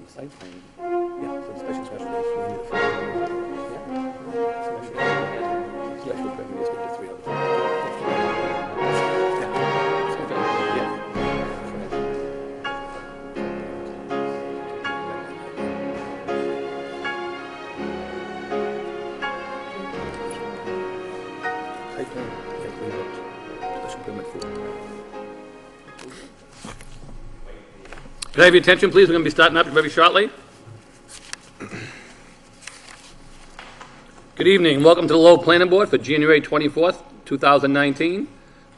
Site plan. Yeah, so special use. Special permit is good to 3 other. Site plan, special permit for. Can I have your attention, please? We're going to be starting up very shortly. Good evening. Welcome to the Lowell Planning Board for January 24th, 2019.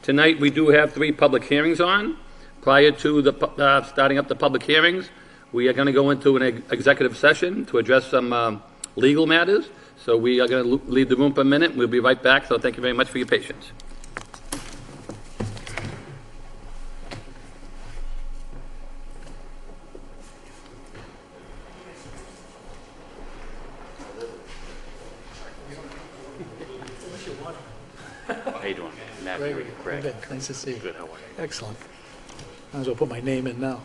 Tonight, we do have 3 public hearings on. Prior to the starting up the public hearings, we are going to go into an executive session to address some legal matters. So we are going to leave the room for a minute. We'll be right back. So thank you very much for your patience. How you doing? Matt, Greg. Good. Nice to see you. Good, how are you? Excellent. Might as well put my name in now.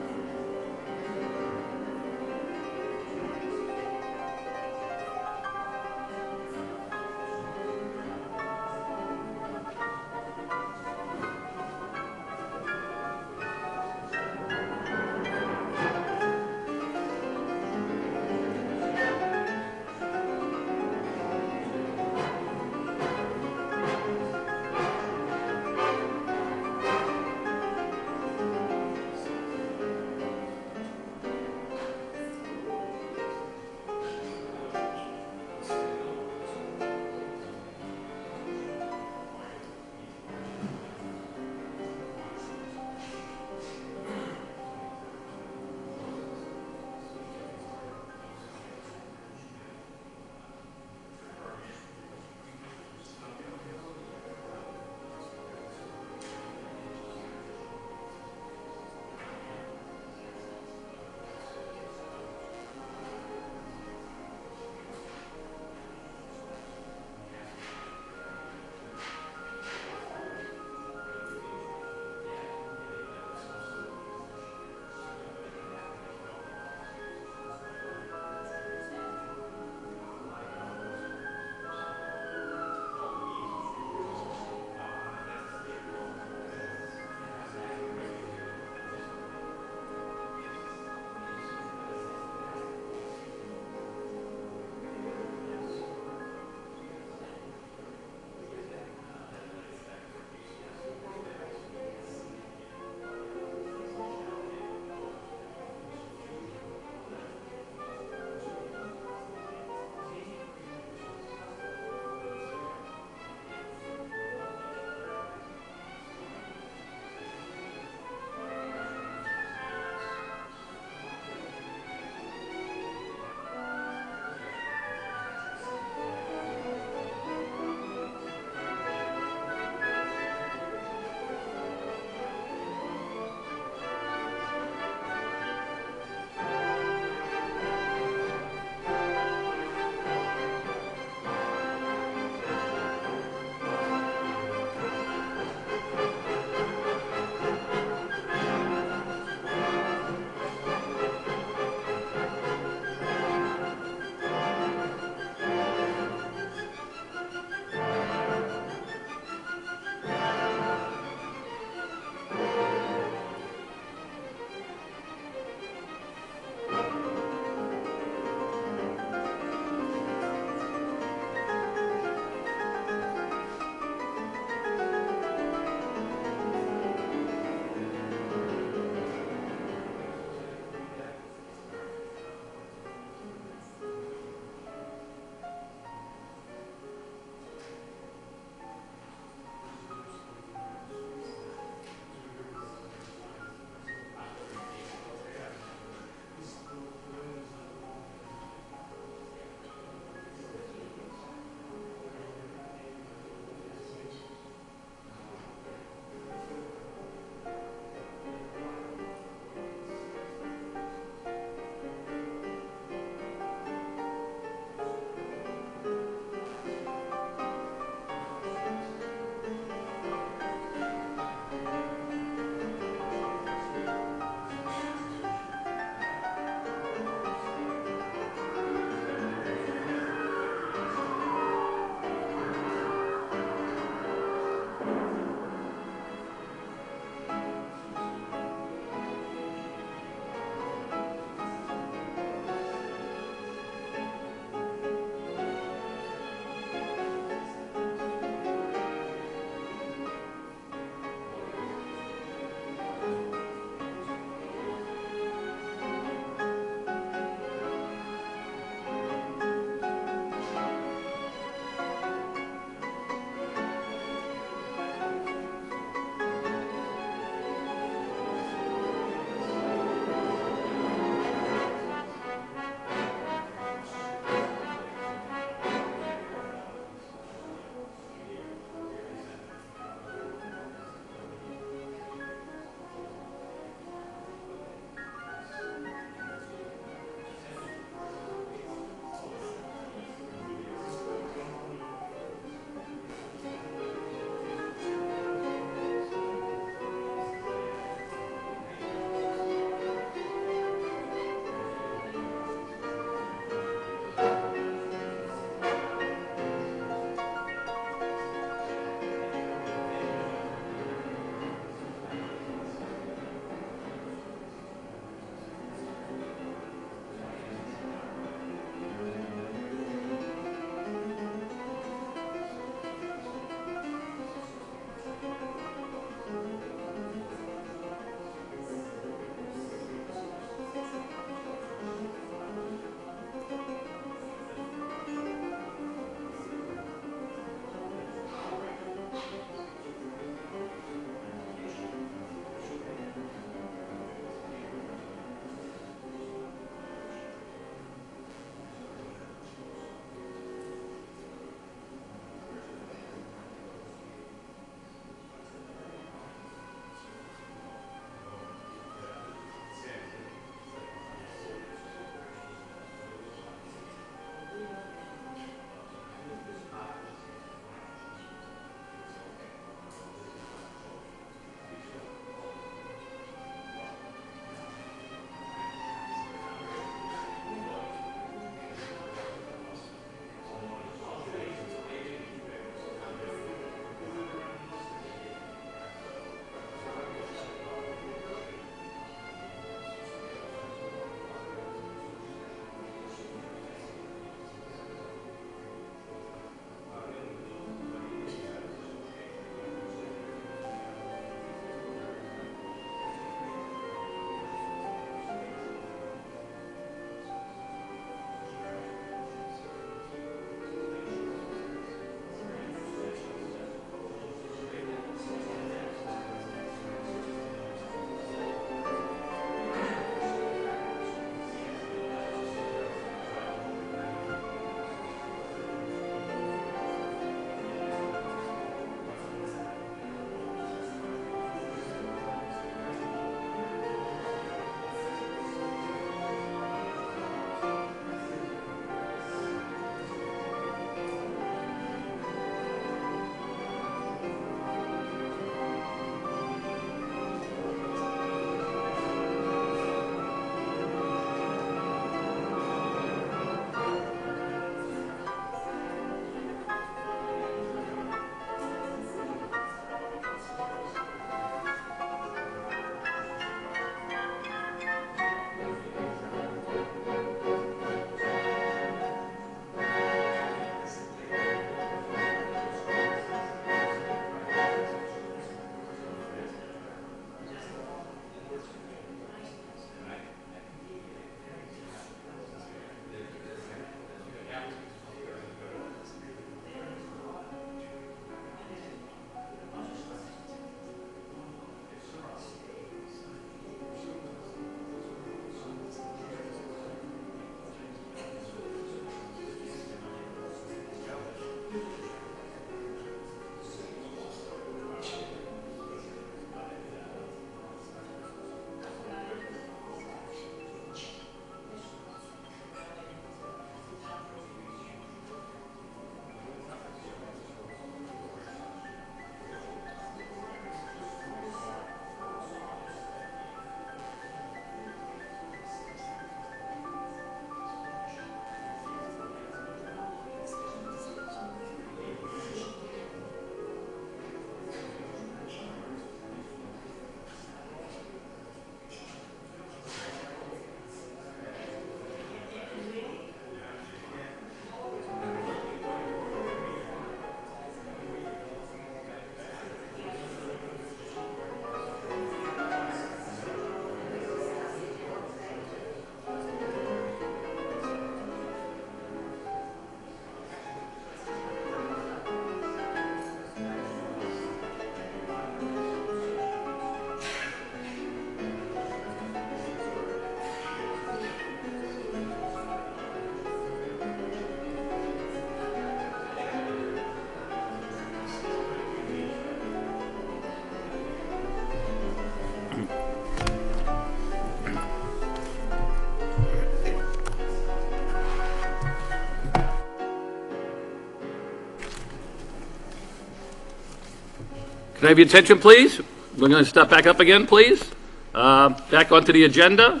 Can I have your attention, please? We're going to step back up again, please. Back onto the agenda.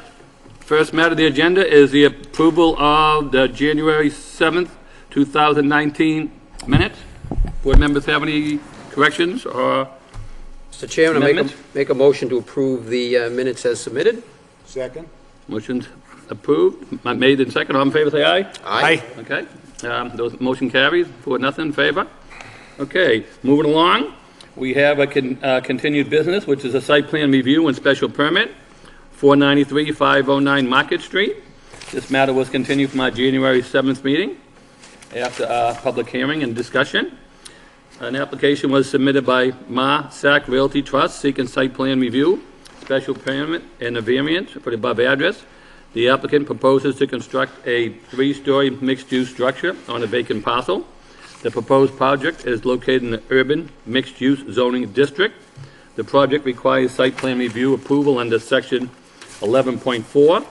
First matter of the agenda is the approval of the January 7th, 2019 minutes. Board members have any corrections or Mr. Chairman, I amendments? make a motion to approve the minutes as submitted. Second. Motion's approved, made in second. All in favor, say aye. Aye. Okay, those motion carries, 4-0 in favor. Okay, moving along, we have a continued business, which is a site plan review and special permit, 493-509 Market Street. This matter was continued from our January 7th meeting after our public hearing and discussion. An application was submitted by Ma Sac Realty Trust seeking site plan review, special permit, and a variance for the above address. The applicant proposes to construct a 3-story mixed-use structure on a vacant parcel. The proposed project is located in the urban mixed-use zoning district. The project requires site plan review approval under section 11.4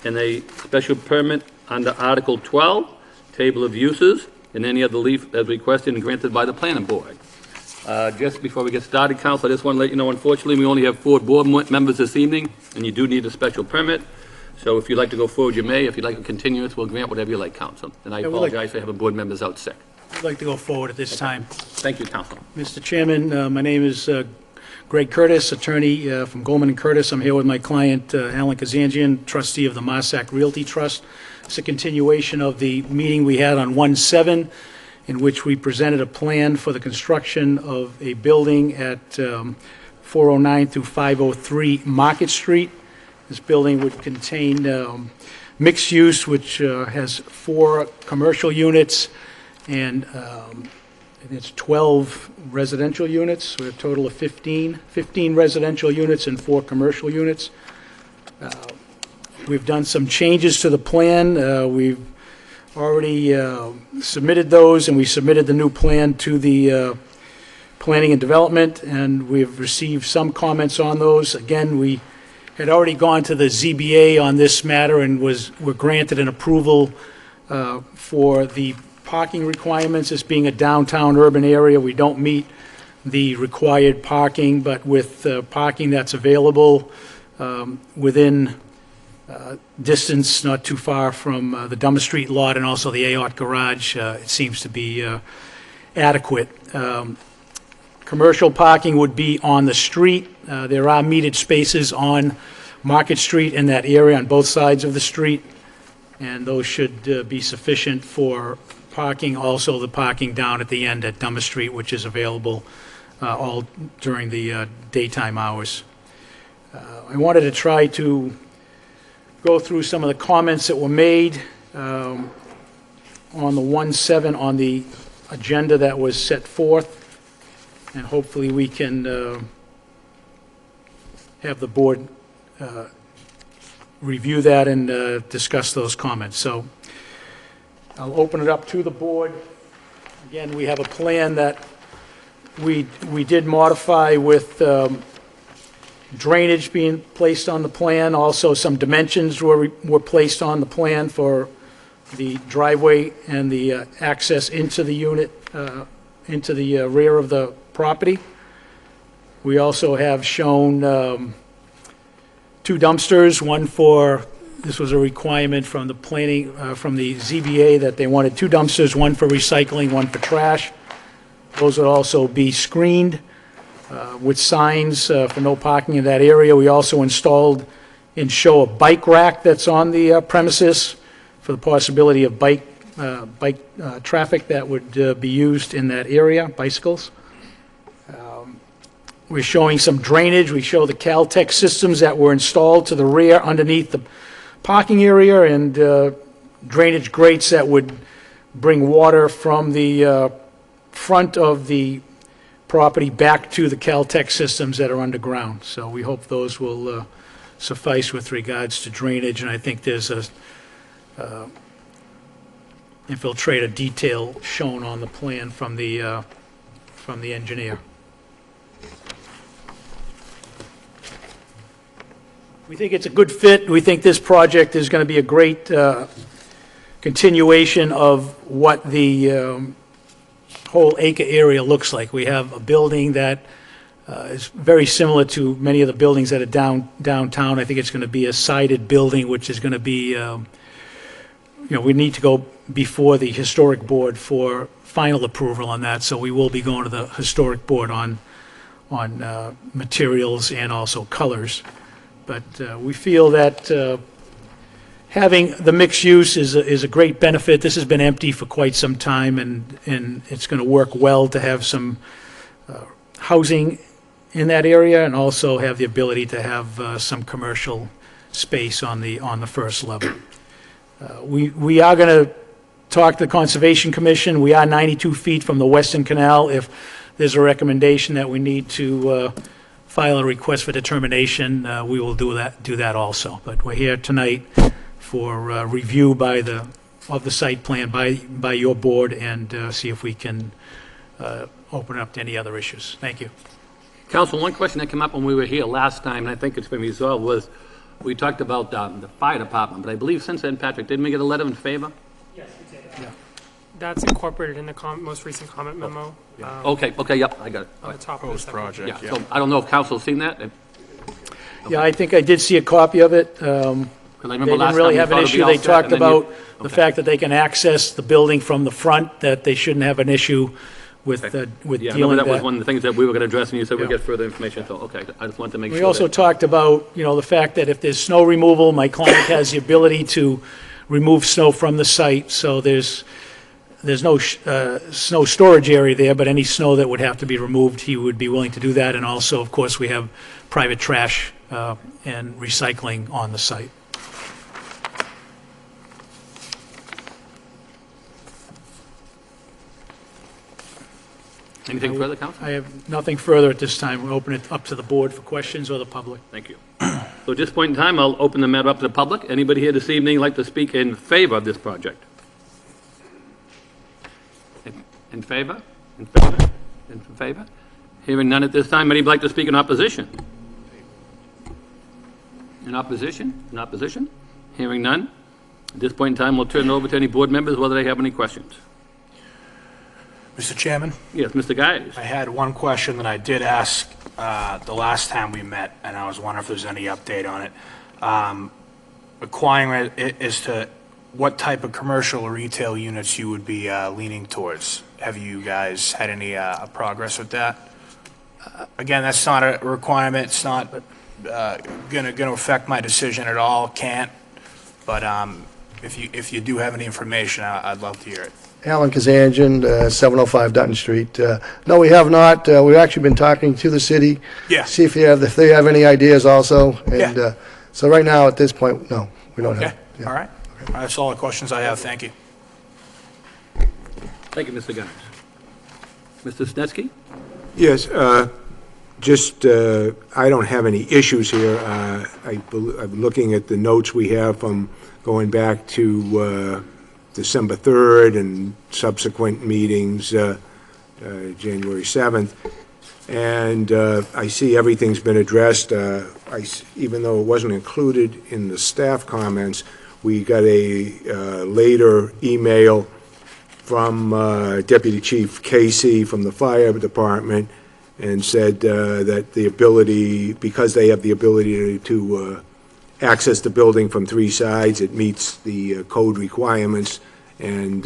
and a special permit under Article 12, Table of Uses, and any other relief as requested and granted by the planning board. Just before we get started, Council, I just want to let you know, unfortunately, we only have 4 board members this evening, and you do need a special permit. So if you'd like to go forward, you may. If you'd like to continue it, we'll grant whatever you like, Council. And I Yeah, we'd like- apologize for having board members out sick. I'd like to go forward at this time. Thank you, Council. Mr. Chairman, my name is Greg Curtis, attorney from Goldman & Curtis. I'm here with my client, Alan Kazanjian, trustee of the Marsac Realty Trust. It's a continuation of the meeting we had on 1/7, in which we presented a plan for the construction of a building at 409 through 503 Market Street. This building would contain mixed use, which has 4 commercial units and it's 12 residential units, so a total of 15 residential units and 4 commercial units. We've done some changes to the plan. We've already submitted those, and we submitted the new plan to the Planning and Development, and we've received some comments on those. Again, we had already gone to the ZBA on this matter and were granted an approval for the parking requirements. As being a downtown urban area, we don't meet the required parking, but with parking that's available within distance not too far from the Dummer Street lot and also the Aort garage, it seems to be adequate. Commercial parking would be on the street. There are metered spaces on Market Street in that area on both sides of the street, and those should be sufficient for parking. Also, the parking down at the end at Dummer Street, which is available all during the daytime hours. I wanted to try to go through some of the comments that were made on the 1/7 on the agenda that was set forth, and hopefully we can have the board review that and discuss those comments. So I'll open it up to the board. Again, we have a plan that we did modify with drainage being placed on the plan. Also, some dimensions were placed on the plan for the driveway and the access into the unit, into the rear of the property. We also have shown 2 dumpsters, one for, this was a requirement from the planning, from the ZBA, that they wanted 2 dumpsters, one for recycling, one for trash. Those would also be screened with signs for no parking in that area. We also installed and show a bike rack that's on the premises for the possibility of bike traffic that would be used in that area, bicycles. We're showing some drainage. We show the Caltech systems that were installed to the rear underneath the parking area, and drainage grates that would bring water from the front of the property back to the Caltech systems that are underground. So we hope those will suffice with regards to drainage, and I think there's a infiltrator detail shown on the plan from the engineer. We think it's a good fit. We think this project is going to be a great continuation of what the whole acre area looks like. We have a building that is very similar to many of the buildings that are downtown. I think it's going to be a sided building, which is going to be, we need to go before the historic board for final approval on that, so we will be going to the historic board on materials and also colors. But we feel that having the mixed use is a great benefit. This has been empty for quite some time, and it's going to work well to have some housing in that area, and also have the ability to have some commercial space on the first level. We are going to talk to the Conservation Commission. We are 92 feet from the Western Canal. If there's a recommendation that we need to file a request for determination, we will do that also. But we're here tonight for review of the site plan by your board, and see if we can open it up to any other issues. Thank you. Council, one question that came up when we were here last time, and I think it's been resolved, was we talked about the fire department, but I believe since then, Patrick, didn't we get a letter in favor? Yes, we did. Yeah. That's incorporated in the most recent comment memo. Okay, yep, I got it. On the top of the second Post-project, Yeah, so I don't know if council's seen that. Yeah, I think I did see a copy of it. Because I They remember didn't last time really we have an thought it'd be issue. all They set, talked and then you- about the fact that they can access the building from the front, that they shouldn't have an issue with Yeah, I remember dealing that was that. one of the things that we were going to address, and you said we'd Yeah. get further information, so, okay, I just wanted to make sure. We also that- talked about, the fact that if there's snow removal, my client has the ability to remove snow from the site, so there's no snow storage area there, but any snow that would have to be removed, he would be willing to do that. And also, of course, we have private trash and recycling on the site. Anything further, council? I have nothing further at this time. We'll open it up to the board for questions or the public. Thank you. So at this point in time, I'll open the matter up to the public. Anybody here this evening like to speak in favor of this project? In favor? In favor? In favor? Hearing none at this time. Anybody like to speak in opposition? In opposition? In opposition? Hearing none. At this point in time, we'll turn it over to any board members, whether they have any questions. Mr. Chairman, Yes, Mr. Guys. I had one question that I did ask the last time we met, and I was wondering if there's any update on it. Acquiring it as to what type of commercial or retail units you would be leaning towards. Have you guys had any progress with that? Again, that's not a requirement. It's not gonna affect my decision at all. Can't. But if you do have any information, I'd love to hear it. Alan Kazanjian, 705 Dutton Street. No, we have not. We've actually been talking to the city. Yeah. See if they have any ideas also. And Yeah. so right now, at this point, no, we don't Okay. have. Yeah. All right. That's all the questions I have. Thank you. Thank you, Mr. Guys. Mr. Snetsky? Yes, I don't have any issues here. I'm looking at the notes we have from going back to December 3rd and subsequent meetings, January 7th. And I see everything's been addressed. Even though it wasn't included in the staff comments, we got a later email from Deputy Chief Casey from the Fire Department, and said that the ability, because they have the ability to access the building from three sides, it meets the code requirements, and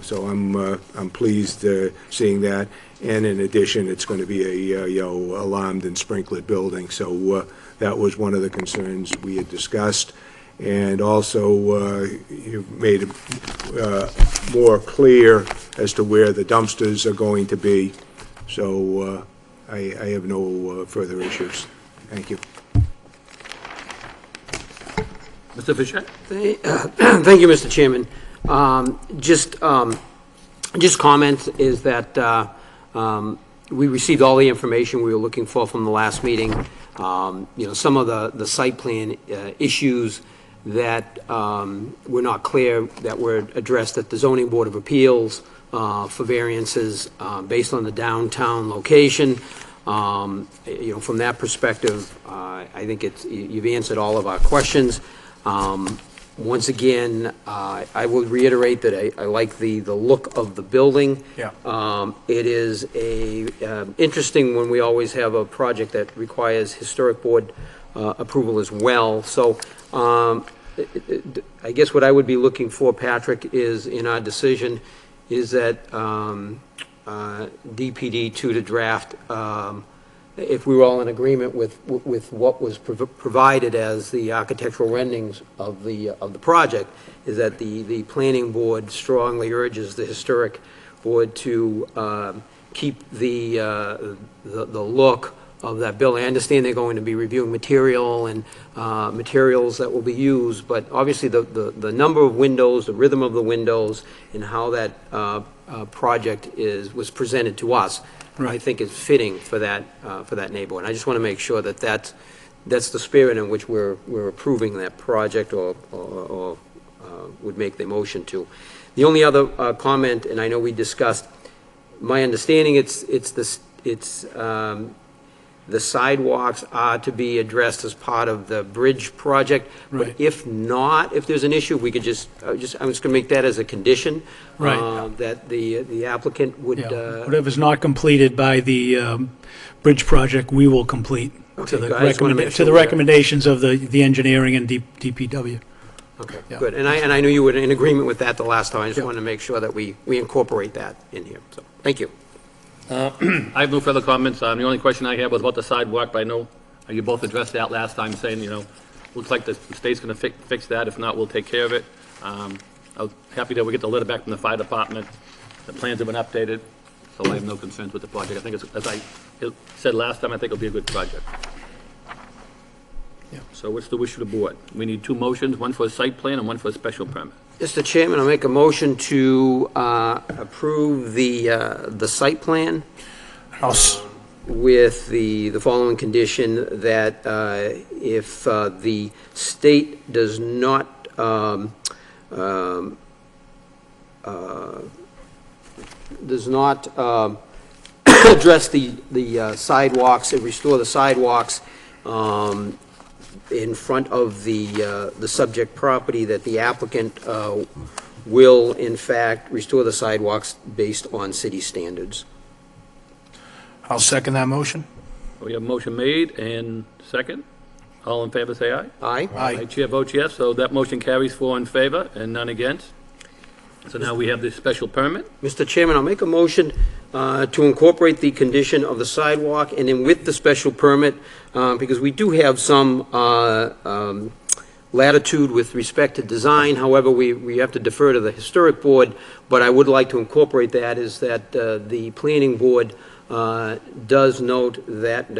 so I'm pleased seeing that. And in addition, it's going to be a alarmed and sprinklered building. So that was one of the concerns we had discussed. And also, you've made it more clear as to where the dumpsters are going to be. So I have no further issues. Thank you. Mr. Fisher? Thank you, Mr. Chairman. Just comment is that we received all the information we were looking for from the last meeting. Some of the site plan issues that were not clear, that were addressed at the Zoning Board of Appeals for variances based on the downtown location. From that perspective, I think you've answered all of our questions. Once again, I will reiterate that I like the look of the building. Yeah. It is interesting when we always have a project that requires historic board approval as well. So I guess what I would be looking for, Patrick, is in our decision, is that DPD to draft, if we were all in agreement with what was provided as the architectural renderings of the project, is that the planning board strongly urges the historic board to keep the look of that building. I understand they're going to be reviewing material and materials that will be used, but obviously the number of windows, the rhythm of the windows, and how that project was presented to us, I think is fitting for that neighborhood. I just want to make sure that that's the spirit in which we're approving that project or would make the motion to. The only other comment, and I know we discussed, my understanding the sidewalks are to be addressed as part of the bridge project. Right. But if not, if there's an issue, we could I'm just going to make that as a condition. Right. That the applicant would. Yeah. Whatever's not completed by the bridge project, we will complete Okay, to the good. I just wanna make sure recommendations of the engineering and DPW. Okay, Yeah. good. And I knew you were in agreement with that the last time. I just Yeah. wanted to make sure that we incorporate that in here. So, thank you. I have no further comments. The only question I had was about the sidewalk, but I know you both addressed that last time, saying, looks like the state's going to fix that. If not, we'll take care of it. I was happy that we get the letter back from the fire department. The plans have been updated, so I have no concerns with the project. I think, as I said last time, I think it'll be a good project. Yeah. So what's the wish of the board? We need two motions, one for a site plan and one for a special permit. Mr. Chairman, I'll make a motion to approve the site plan with the following condition, that if the state does not address the sidewalks and restore the sidewalks in front of the subject property, that the applicant will, in fact, restore the sidewalks based on city standards. I'll second that motion. We have a motion made and second. All in favor, say aye. Aye? Aye. Chair votes yes, so that motion carries 4 in favor and none against. So now we have the special permit. Mr. Chairman, I'll make a motion to incorporate the condition of the sidewalk, and then with the special permit, because we do have some latitude with respect to design. However, we have to defer to the historic board, but I would like to incorporate that, is that the planning board does note that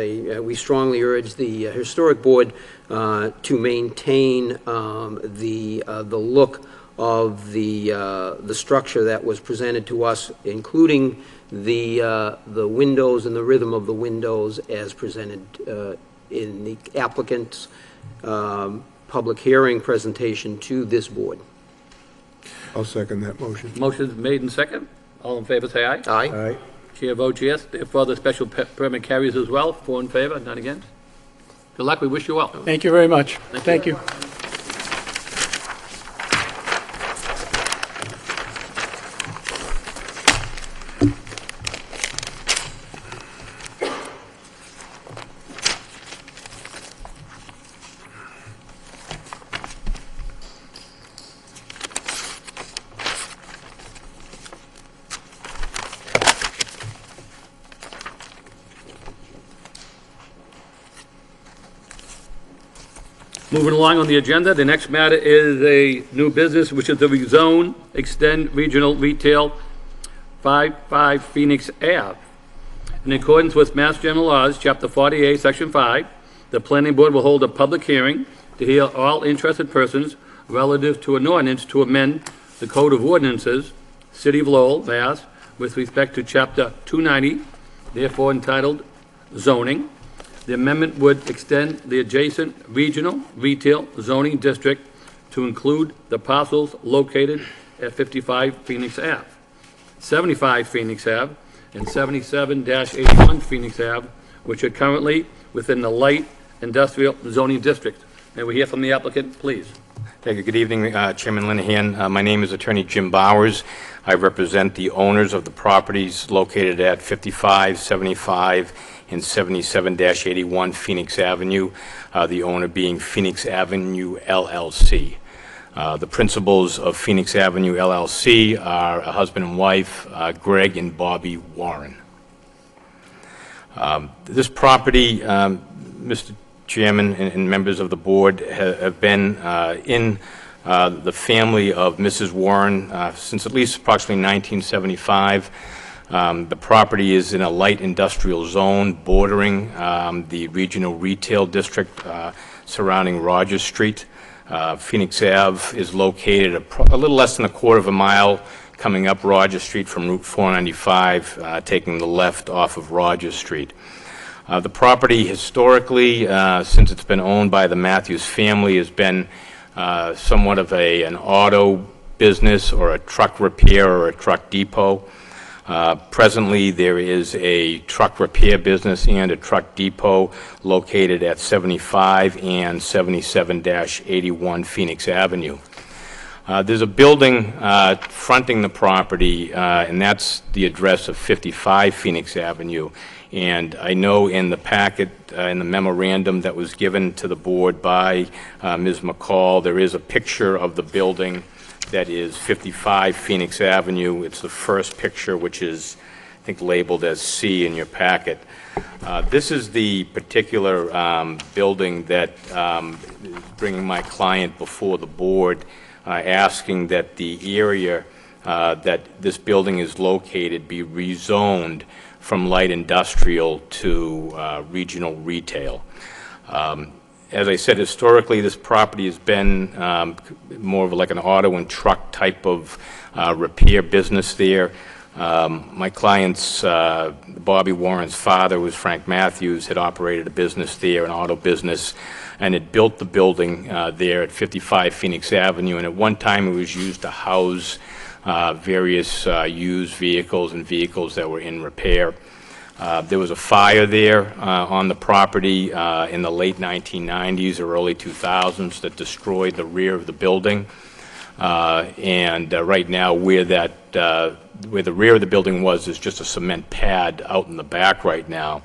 we strongly urge the historic board to maintain the look of the structure that was presented to us, including the windows and the rhythm of the windows as presented in the applicant's public hearing presentation to this board. I'll second that motion. Motion's made and second. All in favor, say aye. Aye? Aye. Chair votes yes. Therefore, the special permit carries as well. 4 in favor, none against. Good luck. We wish you well. Thank you very much. Thank you. Moving along on the agenda, the next matter is a new business, which is the rezone, extend regional retail 55 Phoenix Ave. In accordance with Mass General Laws, Chapter 48, Section 5, the planning board will hold a public hearing to hear all interested persons relative to an ordinance to amend the Code of Ordinances, City of Lowell, Mass, with respect to Chapter 290, therefore entitled zoning. The amendment would extend the adjacent regional retail zoning district to include the parcels located at 55 Phoenix Ave, 75 Phoenix Ave, and 77-81 Phoenix Ave, which are currently within the light industrial zoning district. May we hear from the applicant, please? Thank you. Good evening, Chairman Linehan. My name is Attorney Jim Bowers. I represent the owners of the properties located at 55, 75, and 77-81 Phoenix Avenue, the owner being Phoenix Avenue LLC. The principals of Phoenix Avenue LLC are a husband and wife, Greg and Bobby Warren. This property, Mr. Chairman and members of the board, have been in the family of Mrs. Warren since at least approximately 1975. The property is in a light industrial zone bordering the regional retail district surrounding Rogers Street. Phoenix Ave is located a little less than a quarter of a mile coming up Rogers Street from Route 495, taking the left off of Rogers Street. The property historically, since it's been owned by the Matthews family, has been somewhat of an auto business or a truck repair or a truck depot. Presently, there is a truck repair business and a truck depot located at 75 and 77-81 Phoenix Avenue. There's a building fronting the property, and that's the address of 55 Phoenix Avenue. And I know in the packet, in the memorandum that was given to the board by Ms. McCall, there is a picture of the building that is 55 Phoenix Avenue. It's the first picture, which is, I think, labeled as C in your packet. This is the particular building that is bringing my client before the board, asking that the area that this building is located be rezoned from light industrial to regional retail. As I said, historically, this property has been more of like an auto and truck type of repair business there. My client's, Bobby Warren's father was Frank Matthews, had operated a business there, an auto business, and had built the building there at 55 Phoenix Avenue. And at one time, it was used to house various used vehicles and vehicles that were in repair. There was a fire there on the property in the late 1990s or early 2000s that destroyed the rear of the building. Right now, where the rear of the building was is just a cement pad out in the back right now.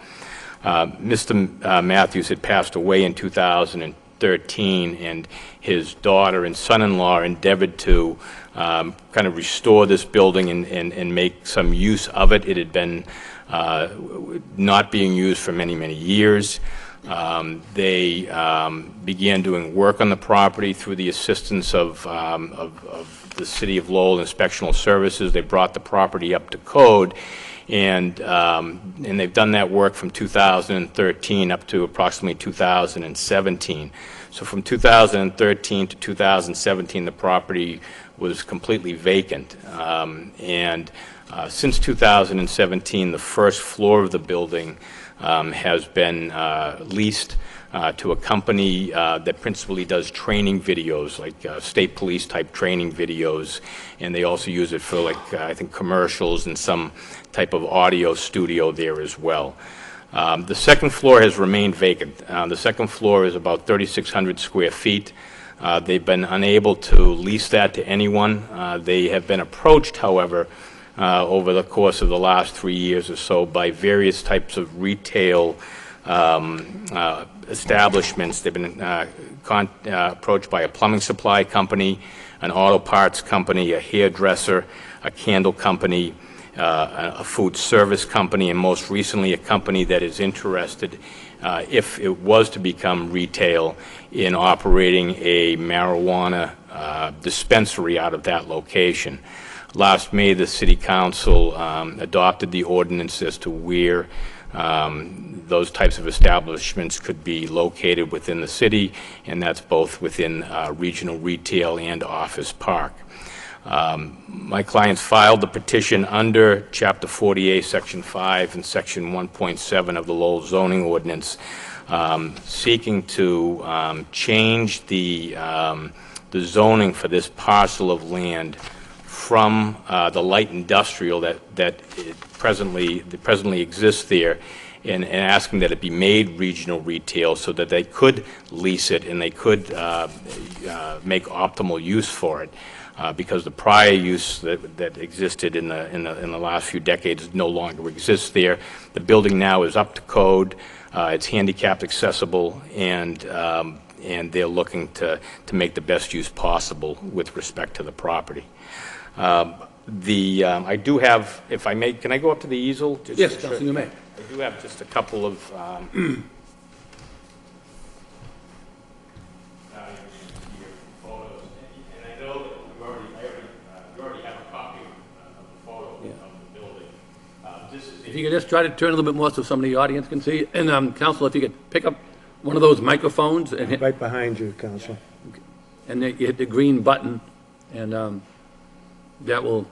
Mr. Matthews had passed away in 2013, and his daughter and son-in-law endeavored to kind of restore this building and make some use of it. It had been not being used for many, many years. They began doing work on the property through the assistance of the City of Lowell Inspectional Services. They brought the property up to code, and they've done that work from 2013 up to approximately 2017. So from 2013 to 2017, the property was completely vacant. Since 2017, the first floor of the building has been leased to a company that principally does training videos, like state police type training videos, and they also use it for, like, I think commercials and some type of audio studio there as well. The second floor has remained vacant. The second floor is about 3,600 square feet. They've been unable to lease that to anyone. They have been approached, however, over the course of the last 3 years or so by various types of retail establishments. They've been approached by a plumbing supply company, an auto parts company, a hairdresser, a candle company, a food service company, and most recently a company that is interested, if it was to become retail, in operating a marijuana dispensary out of that location. Last May, the City Council adopted the ordinance as to where those types of establishments could be located within the city, and that's both within regional retail and office park. My clients filed the petition under Chapter 48, Section 5, and Section 1.7 of the Lowell zoning ordinance, seeking to change the zoning for this parcel of land from the light industrial that presently exists there, and asking that it be made regional retail so that they could lease it and they could make optimal use for it. Because the prior use that existed in the last few decades no longer exists there. The building now is up to code, it's handicapped accessible, and they're looking to make the best use possible with respect to the property. I do have, if I may, can I go up to the easel? Yes, Councilor, you may. I do have just a couple of photos, and I know that you already have a copy of the photo of the building. If you could just try to turn a little bit more so some of the audience can see. And Councilor, if you could pick up one of those microphones and hit, Right behind you, Counsel. and then you hit the green button, and that will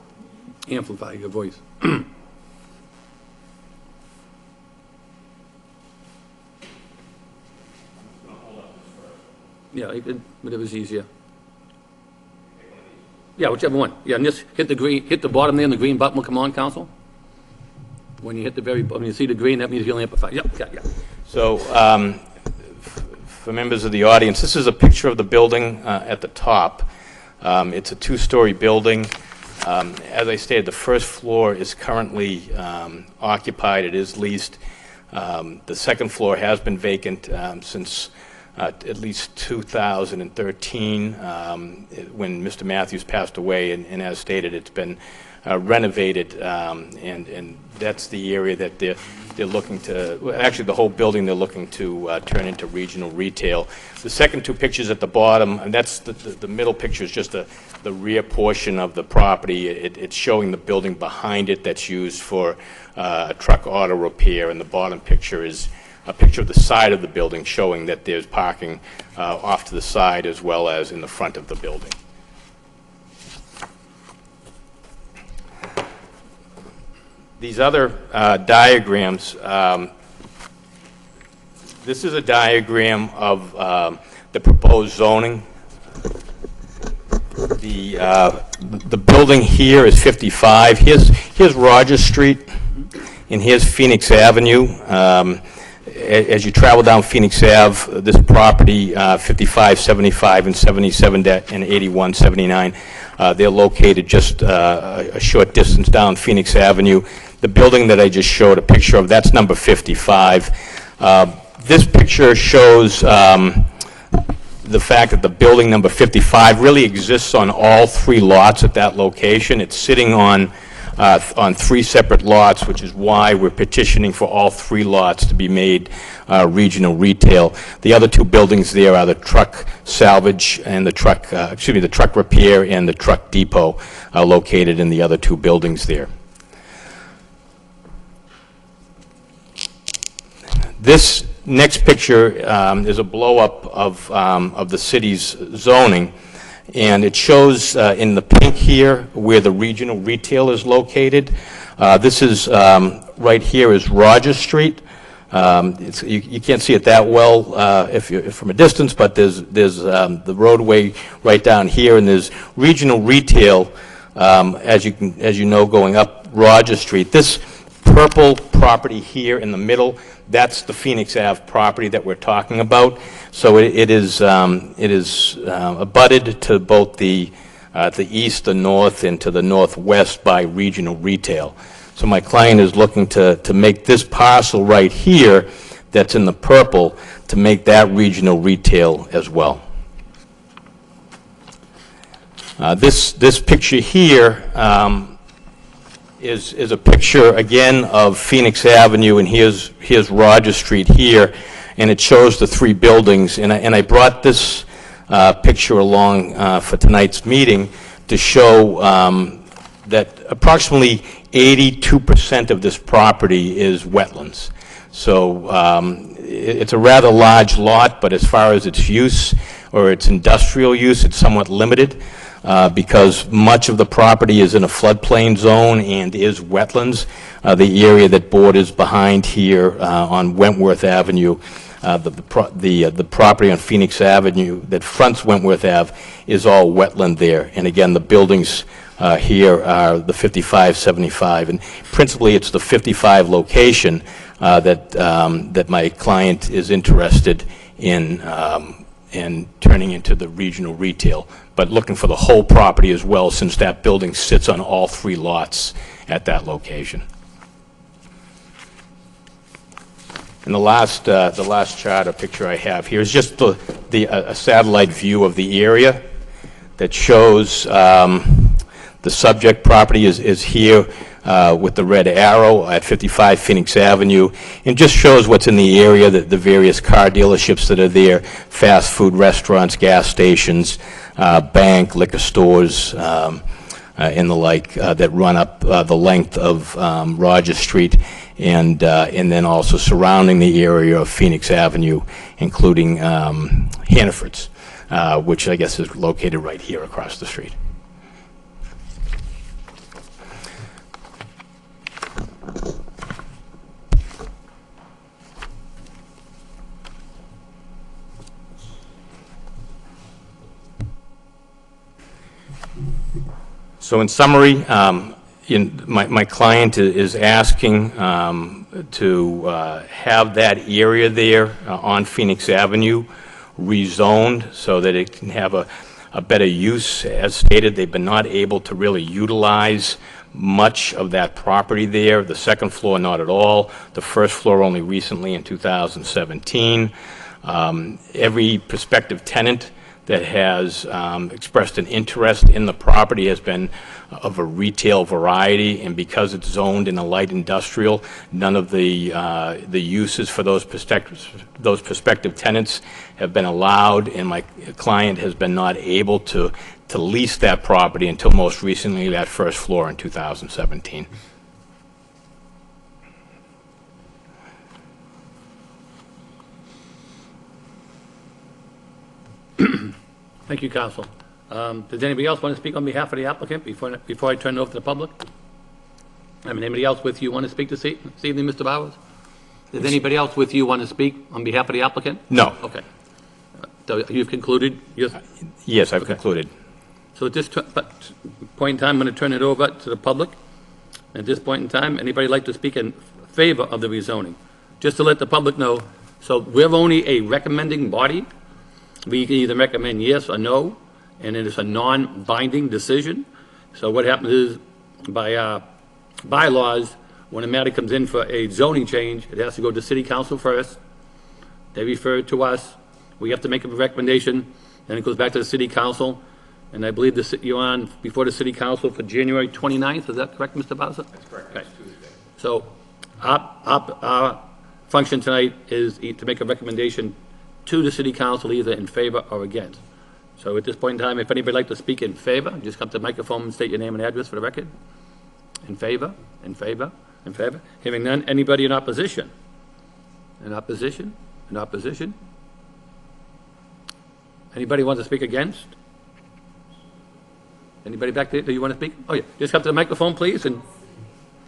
amplify your voice. Yeah, you could, whatever's easier. Yeah, whichever one. Yeah, and just hit the bottom there, and the green button will come on, Council. When you hit the when you see the green, that means you'll amplify. Yep, yeah. So, for members of the audience, this is a picture of the building at the top. It's a two-story building. As I stated, the first floor is currently occupied. It is leased. The second floor has been vacant since at least 2013, when Mr. Matthews passed away, and as stated, it's been renovated, and that's the area that they're looking to, well, actually the whole building they're looking to turn into regional retail. The second two pictures at the bottom, and that's the middle picture is just the rear portion of the property. It's showing the building behind it that's used for truck auto repair, and the bottom picture is a picture of the side of the building showing that there's parking off to the side as well as in the front of the building. These other diagrams, this is a diagram of the proposed zoning. The building here is 55. Here's Rogers Street, and here's Phoenix Avenue. As you travel down Phoenix Ave, this property, 55, 75, and 77, and 81, 79, they're located just a short distance down Phoenix Avenue. The building that I just showed a picture of, that's number 55. This picture shows the fact that the building number 55 really exists on all three lots at that location. It's sitting on three separate lots, which is why we're petitioning for all three lots to be made regional retail. The other two buildings there are the truck salvage and the truck repair and the truck depot located in the other two buildings there. This next picture is a blow-up of the city's zoning, and it shows in the pink here where the regional retail is located. This is right here is Rogers Street. You can't see it that well if you're from a distance, but there's the roadway right down here, and there's regional retail as you know going up Rogers Street. This purple property here in the middle, that's the Phoenix Ave property that we're talking about. So it is abutted to both the east, the north, and to the northwest by regional retail. So my client is looking to make this parcel right here that's in the purple to make that regional retail as well. This picture here is a picture again of Phoenix Avenue, and here's Rogers Street here, and it shows the three buildings. And I brought this picture along for tonight's meeting to show that approximately 82% of this property is wetlands. So it's a rather large lot, but as far as its use or its industrial use, it's somewhat limited. Because much of the property is in a floodplain zone and is wetlands. The area that borders behind here on Wentworth Avenue the property on Phoenix Avenue that fronts Wentworth Ave is all wetland there. And again, the buildings here are the 55, 75, and principally it's the 55 location that my client is interested in turning into the regional retail, but looking for the whole property as well, since that building sits on all 3 lots at that location. And the last chart or picture I have here is just a satellite view of the area that shows the subject property is here with the red arrow at 55 Phoenix Avenue, and just shows what's in the area, the various car dealerships that are there, fast food restaurants, gas stations, bank, liquor stores, and the like that run up the length of Rogers Street, and then also surrounding the area of Phoenix Avenue, including Hannaford's, which I guess is located right here across the street. So in summary, my client is asking to have that area there on Phoenix Avenue rezoned so that it can have a better use. As stated, they've been not able to really utilize much of that property there. The second floor, not at all. The first floor only recently in 2017. Every prospective tenant that has expressed an interest in the property has been of a retail variety, and because it's zoned in a light industrial, none of the uses for those prospective tenants have been allowed, and my client has been not able to lease that property until most recently that first floor in 2017. Thank you, Counsel. Does anybody else want to speak on behalf of the applicant before I turn it over to the public? I mean, anybody else with you want to speak this evening, Mr. Bowers? Does anybody else with you want to speak on behalf of the applicant? No. Okay. So you've concluded? Yes, I've concluded. So at this point in time, I'm going to turn it over to the public. At this point in time, anybody like to speak in favor of the rezoning? Just to let the public know, so we're only a recommending body. We can either recommend yes or no, and it is a non-binding decision. So what happens is, by bylaws, when a matter comes in for a zoning change, it has to go to City Council first. They refer it to us. We have to make a recommendation, then it goes back to the City Council. And I believe you're on before the City Council for January 29th. Is that correct, Mr. Bowser? That's correct. Okay. So our function tonight is to make a recommendation to the City Council, either in favor or against. So at this point in time, if anybody would like to speak in favor, just come to the microphone and state your name and address for the record. In favor? In favor? In favor? Hearing none. Anybody in opposition? In opposition? In opposition? Anybody want to speak against? Anybody back there? Do you want to speak? Oh, yeah. Just come to the microphone, please. And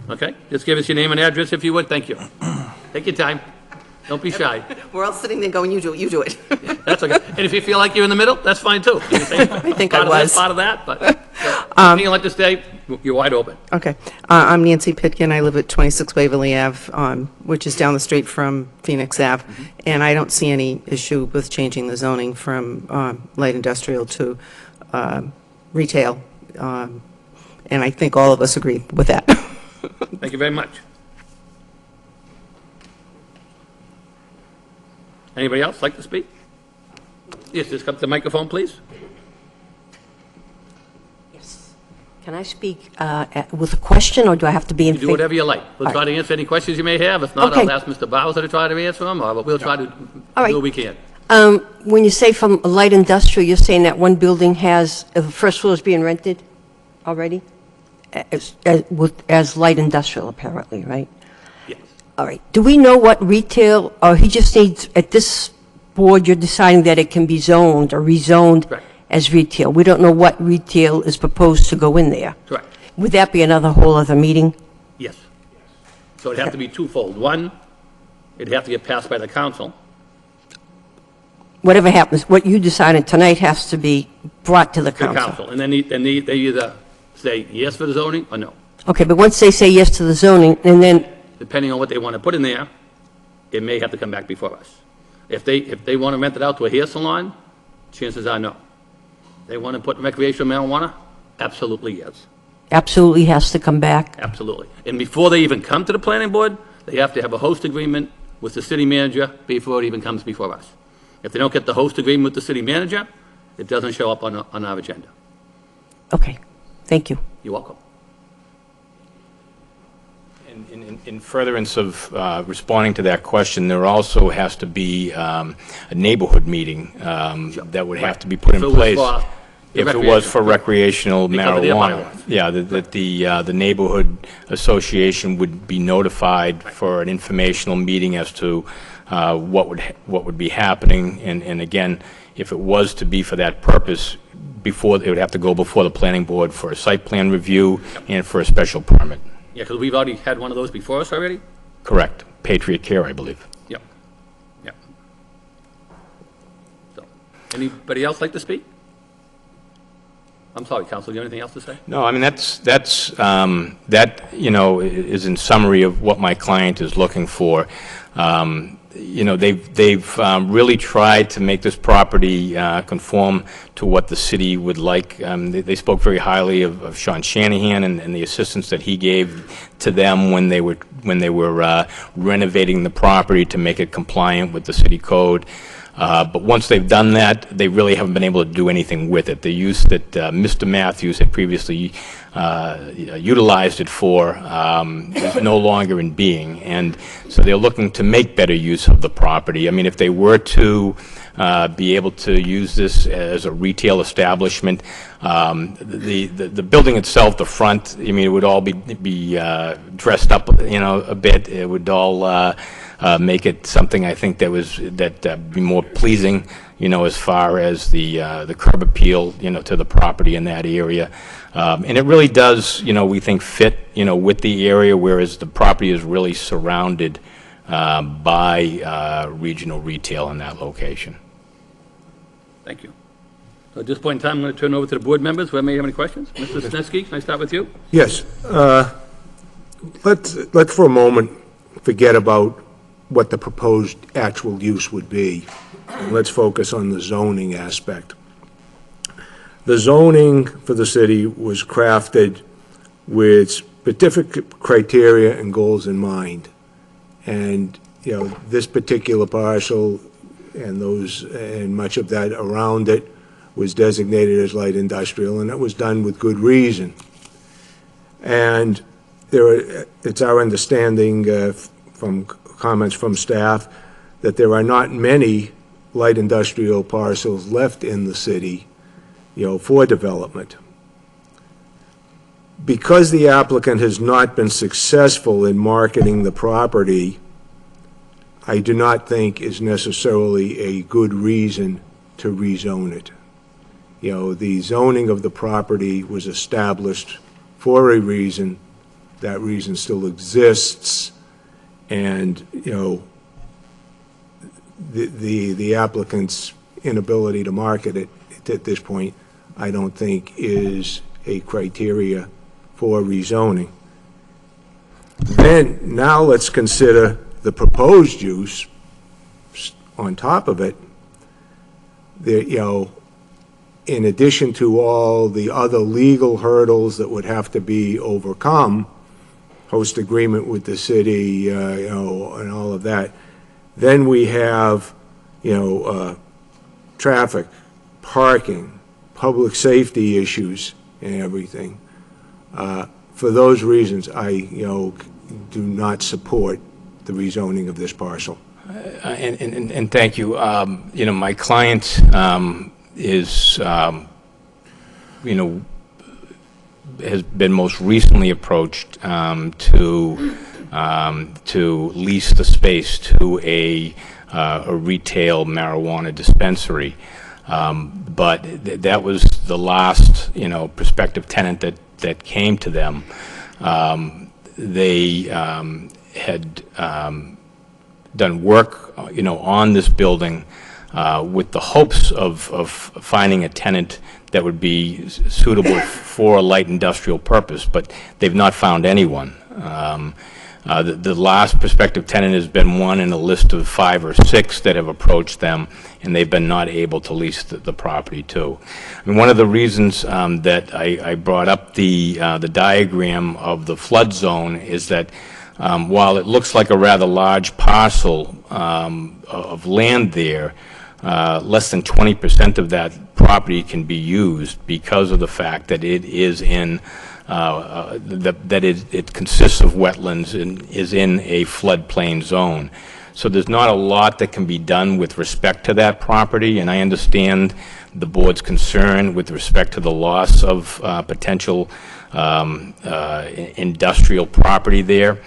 okay. Just give us your name and address if you would. Thank you. Take your time. Don't be shy. We're all sitting there going, you do it, you do it. That's okay. And if you feel like you're in the middle, that's fine too. I think I was. Part of that, but if you'd like to stay, you're wide open. Okay. I'm Nancy Pitkin. I live at 26 Waverly Ave, which is down the street from Phoenix Ave. And I don't see any issue with changing the zoning from light industrial to retail. And I think all of us agree with that. Thank you very much. Anybody else like to speak? Yes, just come to the microphone, please. Yes. Can I speak with a question, or do I have to be in You favor? do whatever you like. We'll try to answer any questions you may have. If not, Okay. I'll ask Mr. Bowser to try to answer them, but we'll try to do right. what we can. When you say from light industrial, you're saying that one building has, the first floor is being rented already? As light industrial, apparently, right? Yes. All right. Do we know what retail, or he just needs, at this board, you're deciding that it can be zoned or rezoned Correct. as retail? We don't know what retail is proposed to go in there. Correct. Would that be another whole other meeting? Yes. So it'd have to be twofold. One, it'd have to get passed by the council. whatever happens, what you decided tonight has to be brought to the The council. council, and then they either say yes for the zoning or no. Okay, but once they say yes to the zoning, and then, Depending on what they want to put in there, it may have to come back before us. If they want to rent it out to a hair salon, chances are no. They want to put recreational marijuana? Absolutely yes. absolutely has to come back. Absolutely. And before they even come to the planning board, they have to have a host agreement with the city manager before it even comes before us. If they don't get the host agreement with the city manager, it doesn't show up on our agenda. Okay, thank you. You're welcome. In furtherance of responding to that question, there also has to be a neighborhood meeting that would have to be put in If it was place. for If it was for recreational They cover their marijuana. bylaws. Yeah, that the neighborhood association would be notified for an informational meeting as to what would be happening. And again, if it was to be for that purpose, it would have to go before the planning board for a site plan review and for a special permit. Yeah, because we've already had one of those before us already? Correct. Patriot Care, I believe. Yep. Yep. So, anybody else like to speak? I'm sorry, Counsel, do you have anything else to say? No, I mean, that, is in summary of what my client is looking for. They've really tried to make this property conform to what the city would like. They spoke very highly of Sean Shanahan and the assistance that he gave to them when they were renovating the property to make it compliant with the city code. But once they've done that, they really haven't been able to do anything with it. The use that Mr. Matthews had previously utilized it for is no longer in being. And so they're looking to make better use of the property. I mean, if they were to be able to use this as a retail establishment, the building itself, the front, I mean, it would all be dressed up, a bit. It would all make it something, I think, that be more pleasing, as far as the curb appeal, to the property in that area. And it really does, we think, fit, with the area, whereas the property is really surrounded by regional retail in that location. Thank you. So at this point in time, I'm going to turn over to the board members. Whoever may have any questions. Mr. Snetsky, can I start with you? Yes. Let's for a moment forget about what the proposed actual use would be. Let's focus on the zoning aspect. The zoning for the city was crafted with specific criteria and goals in mind. And, this particular parcel and much of that around it was designated as light industrial, and it was done with good reason. And it's our understanding from comments from staff that there are not many light industrial parcels left in the city, for development. Because the applicant has not been successful in marketing the property, I do not think is necessarily a good reason to rezone it. The zoning of the property was established for a reason. That reason still exists. And, the applicant's inability to market it at this point, I don't think is a criteria for rezoning. Then, now let's consider the proposed use on top of it. In addition to all the other legal hurdles that would have to be overcome, host agreement with the city, and all of that. Then we have, traffic, parking, public safety issues, and everything. For those reasons, I, do not support the rezoning of this parcel. And thank you. My client is, has been most recently approached to lease the space to a retail marijuana dispensary. But that was the last, prospective tenant that came to them. They had done work, on this building with the hopes of finding a tenant that would be suitable for a light industrial purpose, but they've not found anyone. The last prospective tenant has been one in a list of 5 or 6 that have approached them, and they've been not able to lease the property to. I mean, one of the reasons that I brought up the diagram of the flood zone is that while it looks like a rather large parcel of land there, less than 20% of that property can be used because of the fact that it is in it consists of wetlands and is in a floodplain zone. So there's not a lot that can be done with respect to that property, and I understand the board's concern with respect to the loss of potential industrial property there.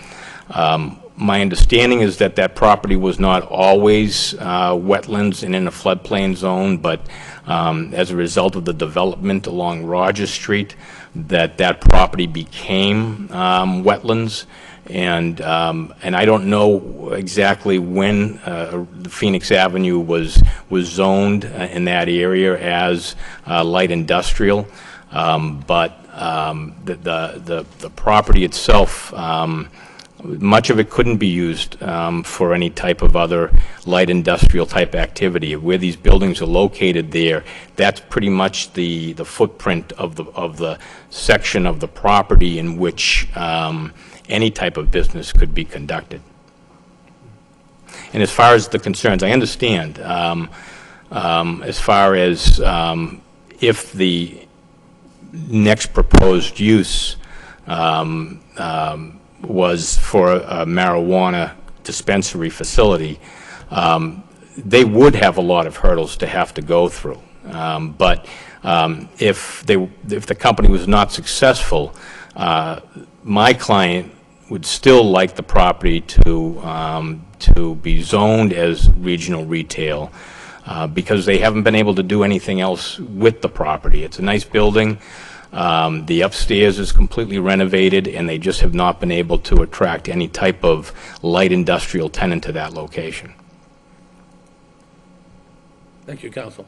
My understanding is that that property was not always wetlands and in a floodplain zone, but as a result of the development along Rogers Street, that property became wetlands, and I don't know exactly when the Phoenix Avenue was zoned in that area as light industrial, but the property itself, much of it couldn't be used for any type of other light industrial type activity. Where these buildings are located there, that's pretty much the footprint of the section of the property in which any type of business could be conducted. And as far as the concerns, I understand as far as if the next proposed use was for a marijuana dispensary facility, they would have a lot of hurdles to have to go through. But if the company was not successful, my client would still like the property to be zoned as regional retail because they haven't been able to do anything else with the property. It's a nice building. The upstairs is completely renovated, and they just have not been able to attract any type of light industrial tenant to that location. Thank you, counsel.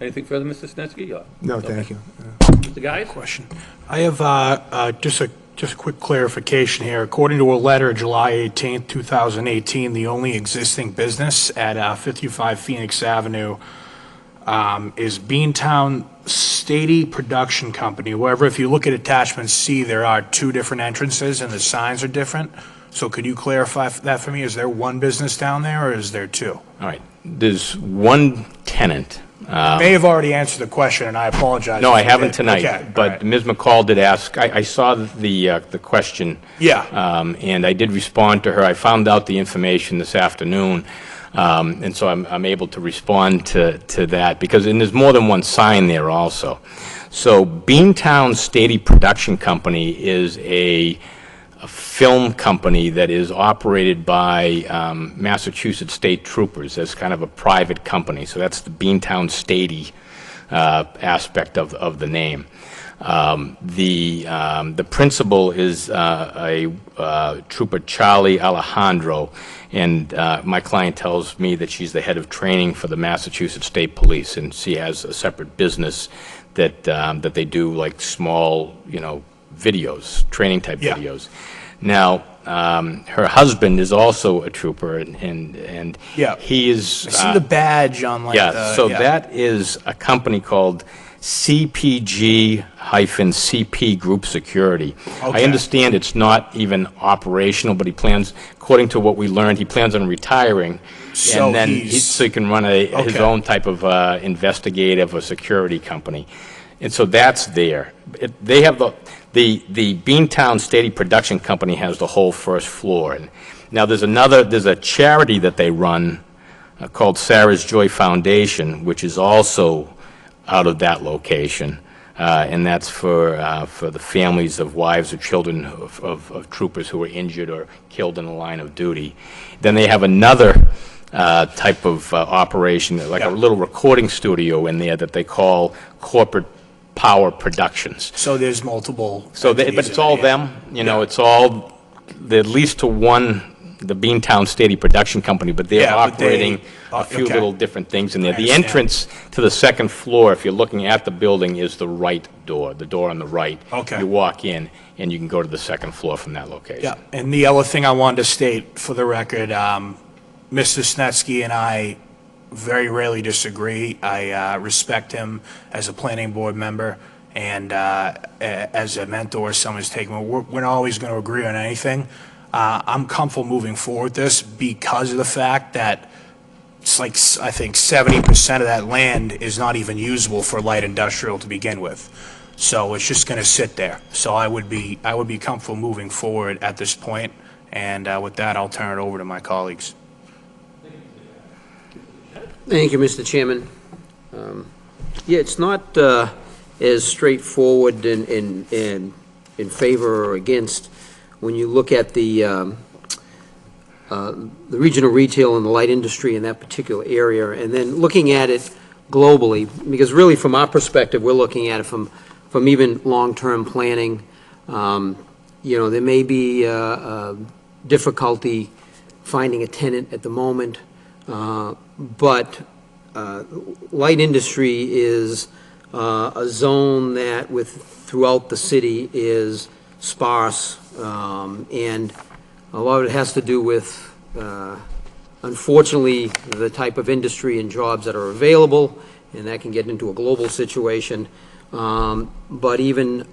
Anything further, Mr. Snetsky? No, thank you. Mr. Guys? Question. I have just a quick clarification here. According to a letter, July 18th, 2018, the only existing business at 55 Phoenix Avenue is Beantown Stady Production Company. However, if you look at attachment C, there are 2 different entrances and the signs are different. So could you clarify that for me? Is there one business down there or is there 2? All right. There's one tenant. You may have already answered the question, and I apologize. No, if I you haven't did. tonight. Okay, but right. Ms. McCall did ask. I saw the question. Yeah. And I did respond to her. I found out the information this afternoon. And so I'm able to respond to that because and there's more than one sign there also. So Beantown Stady Production Company is a film company that is operated by Massachusetts State Troopers as kind of a private company. So that's the Beantown Stady aspect of the name. The principal is a trooper, Charlie Alejandro, and my client tells me that she's the head of training for the Massachusetts State Police, and she has a separate business that they do like small, videos, training type videos. Now, her husband is also a trooper, and he is. I see the badge on that is a company called CPG-CP Group Security. Okay. I understand it's not even operational, but he plans, according to what we learned, he plans on retiring, So and then he's- so he can run his own type of investigative or security company. And so that's there. They have the Beantown Stady Production Company has the whole first floor. And now there's a charity that they run called Sarah's Joy Foundation, which is also out of that location, and that's for the families of wives or children of troopers who were injured or killed in the line of duty. Then they have another type of operation, like a little recording studio in there that they call Corporate Power Productions. So there's multiple. But it's all them. It's all at least to one the Beantown Stady Production Company, but they're Yeah, but they- operating a few okay. little different things in there. I The understand. entrance to the second floor, if you're looking at the building, is the right door, the door on the right. Okay. You walk in, and you can go to the second floor from that location. Yeah, and the other thing I wanted to state for the record, Mr. Snetsky and I very rarely disagree. I respect him as a planning board member and as a mentor, someone's taking, we're not always going to agree on anything. I'm comfortable moving forward with this because of the fact that it's like, I think 70% of that land is not even usable for light industrial to begin with. So it's just going to sit there. So I would be comfortable moving forward at this point. And with that, I'll turn it over to my colleagues. Thank you, Mr. Chairman. Yeah, it's not as straightforward in favor or against when you look at the regional retail and the light industry in that particular area, and then looking at it globally, because really from our perspective, we're looking at it from even long-term planning. You know, there may be difficulty finding a tenant at the moment, but light industry is a zone that throughout the city is sparse, and a lot of it has to do with, unfortunately, the type of industry and jobs that are available, and that can get into a global situation. But even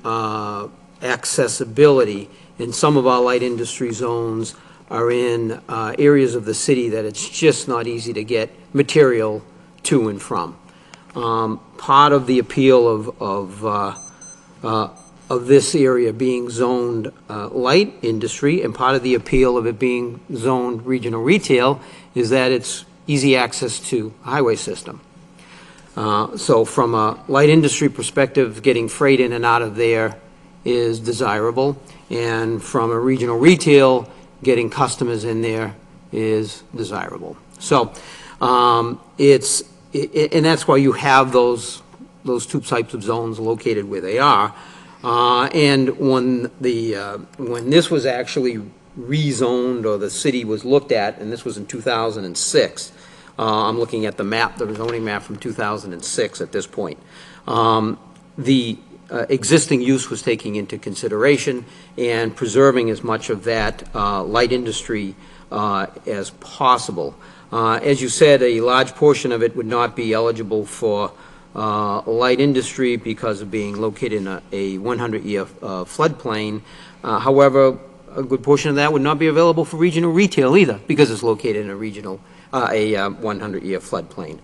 accessibility in some of our light industry zones are in areas of the city that it's just not easy to get material to and from. Part of the appeal of this area being zoned light industry, and part of the appeal of it being zoned regional retail, is that it's easy access to a highway system. So from a light industry perspective, getting freight in and out of there is desirable, and from a regional retail, getting customers in there is desirable. So and that's why you have those two types of zones located where they are. And when this was actually rezoned, or the city was looked at, and this was in 2006, I'm looking at the map, the zoning map from 2006 at this point. The existing use was taking into consideration and preserving as much of that light industry as possible. As you said, a large portion of it would not be eligible for light industry because of being located in a 100-year floodplain. However, a good portion of that would not be available for regional retail either, because it's located in a 100-year floodplain.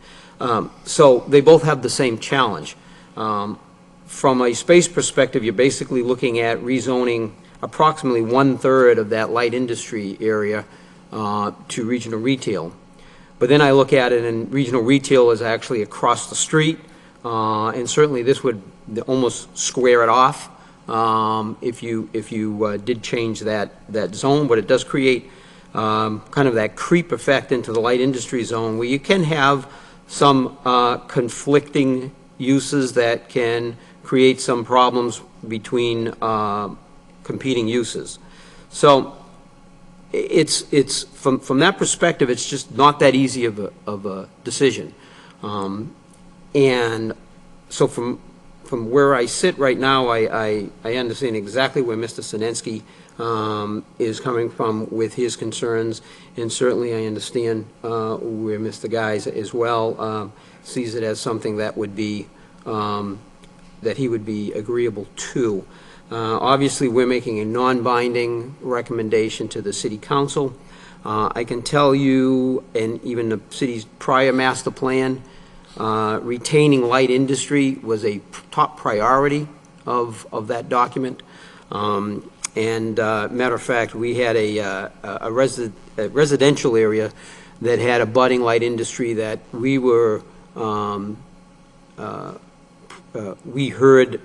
So they both have the same challenge. From a space perspective, you're basically looking at rezoning approximately 1/3 of that light industry area to regional retail. But then I look at it, and regional retail is actually across the street, and certainly this would almost square it off if you did change that zone. But it does create kind of that creep effect into the light industry zone, where you can have some conflicting uses that can create some problems between competing uses. So it's from that perspective, it's just not that easy of a decision. And so from where I sit right now, I understand exactly where Mr. Sinensky is coming from with his concerns, and certainly I understand where Mr. Guys as well sees it as something that would be that he would be agreeable to. Obviously, we're making a non-binding recommendation to the City Council. I can tell you, and even the city's prior master plan, retaining light industry was a top priority of that document. Matter of fact, we had a residential area that had a budding light industry that we were we heard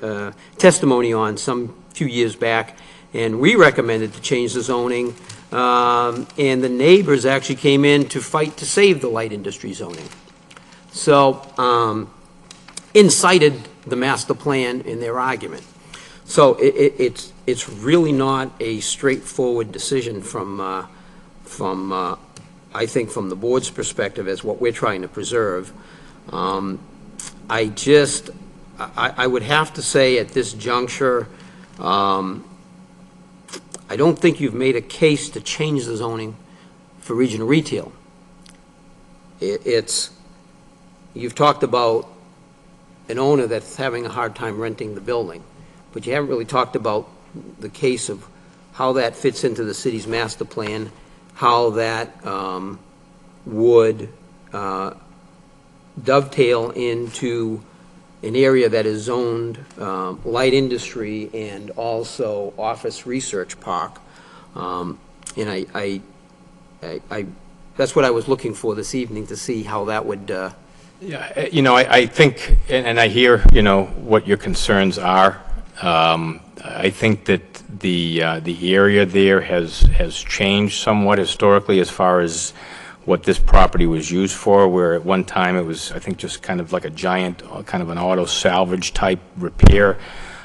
testimony on some few years back, and we recommended to change the zoning, and the neighbors actually came in to fight to save the light industry zoning. So incited the master plan in their argument. So it's really not a straightforward decision from I think from the board's perspective as what we're trying to preserve. I would have to say at this juncture, I don't think you've made a case to change the zoning for regional retail. You've talked about an owner that's having a hard time renting the building, but you haven't really talked about the case of how that fits into the city's master plan, how that would dovetail into an area that is zoned light industry and also office research park. And that's what I was looking for this evening, to see how that would. Yeah, I think, and I hear, what your concerns are. I think that the area there has changed somewhat historically as far as what this property was used for, where at one time it was, I think, just kind of like a giant, kind of an auto salvage type repair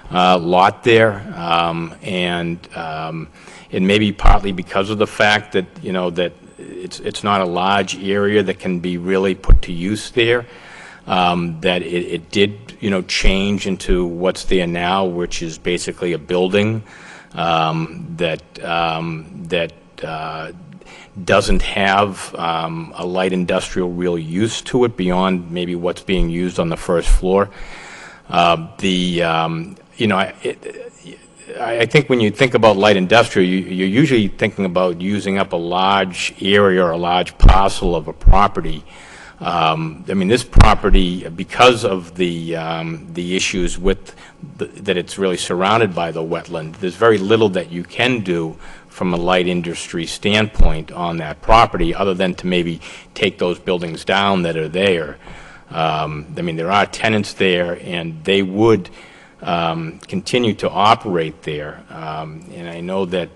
lot there. And it may be partly because of the fact that, that it's not a large area that can be really put to use there, that it did, change into what's there now, which is basically a building that doesn't have a light industrial real use to it beyond maybe what's being used on the first floor. I think when you think about light industrial, you're usually thinking about using up a large area or a large parcel of a property. This property, because of the issues with that it's really surrounded by the wetland, there's very little that you can do from a light industry standpoint on that property, other than to maybe take those buildings down that are there. There are tenants there, and they would continue to operate there. And I know that